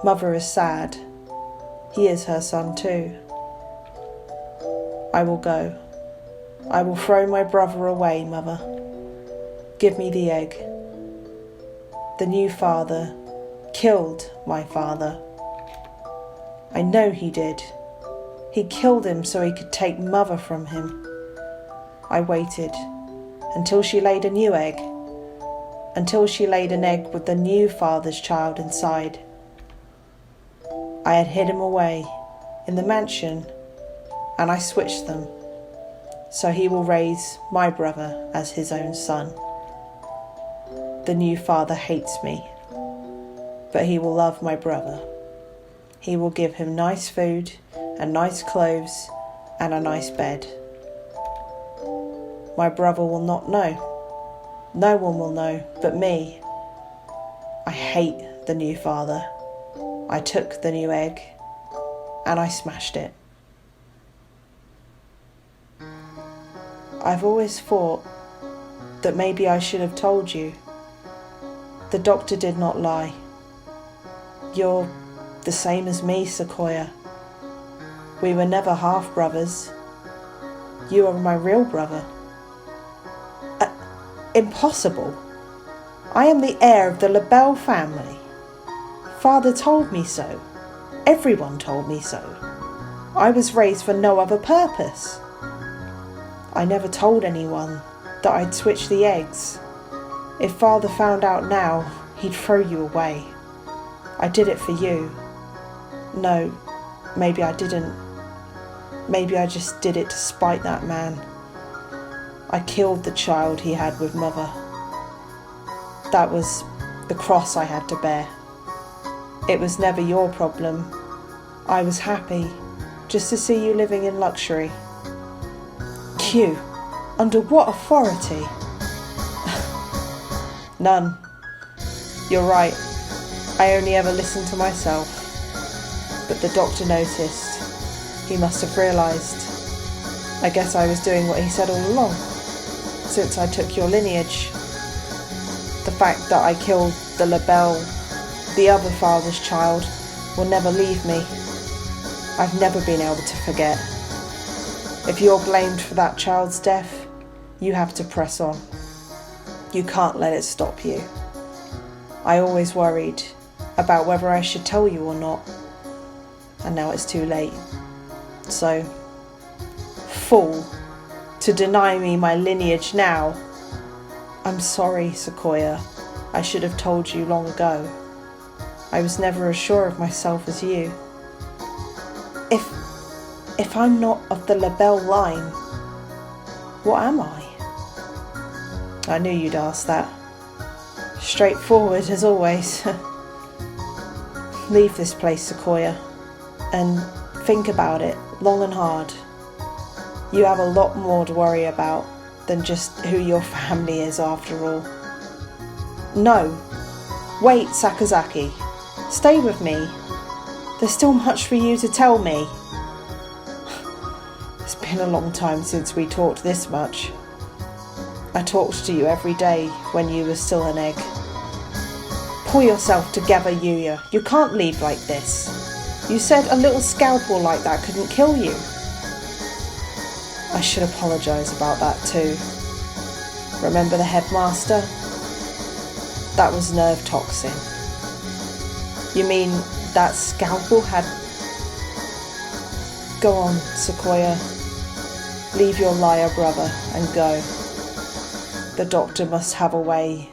Mother is sad. He is her son too. I will go. I will throw my brother away, Mother. Give me the egg. The new father killed my father. I know he did. He killed him so he could take Mother from him. I waited until she laid a new egg. Until she laid an egg with the new father's child inside. I had hid him away in the mansion, and I switched them, so he will raise my brother as his own son. The new father hates me, but he will love my brother. He will give him nice food and nice clothes and a nice bed. My brother will not know. No one will know but me. I hate the new father. I took the new egg and I smashed it. I've always thought that maybe I should have told you. The doctor did not lie. You're the same as me, Sakuya. We were never half-brothers. You are my real brother. Impossible. I am the heir of the LaBelle family. Father told me so. Everyone told me so. I was raised for no other purpose. I never told anyone that I'd switched the eggs. If Father found out now, he'd throw you away. I did it for you. No, maybe I didn't. Maybe I just did it to spite that man. I killed the child he had with mother. That was the cross I had to bear. It was never your problem. I was happy just to see you living in luxury. You? Under what authority? None. You're right. I only ever listened to myself. But the doctor noticed. He must have realised. I guess I was doing what he said all along, since I took your lineage. The fact that I killed the labelle, the other father's child, will never leave me. I've never been able to forget. If you're blamed for that child's death, you have to press on. You can't let it stop you. I always worried about whether I should tell you or not, and now it's too late. So, fool, to deny me my lineage now. I'm sorry, Sakuya. I should have told you long ago. I was never as sure of myself as you. If I'm not of the labelle line, what am I? I knew you'd ask that. Straightforward as always. Leave this place, Sakuya, and think about it long and hard. You have a lot more to worry about than just who your family is after all. No, wait, Sakazaki. Stay with me. There's still much for you to tell me. It's been a long time since we talked this much. I talked to you every day when you were still an egg. Pull yourself together, Yuya. You can't leave like this. You said a little scalpel like that couldn't kill you. I should apologise about that too. Remember the headmaster? That was nerve toxin. You mean that scalpel had... Go on, Sakuya. Leave your liar brother and go. The doctor must have a way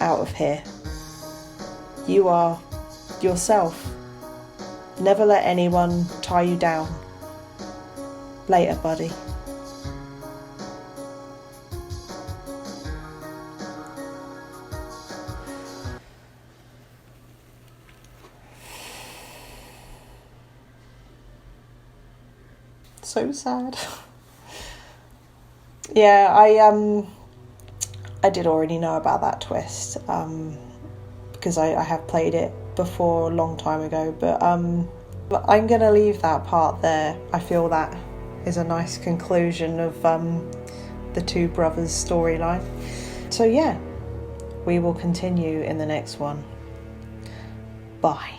out of here. You are yourself. Never let anyone tie you down. Later, buddy. So sad. Yeah, I did already know about that twist, because I have played it before a long time ago, but I'm going to leave that part there. I feel that is a nice conclusion of the two brothers storyline. So yeah, we will continue in the next one. Bye.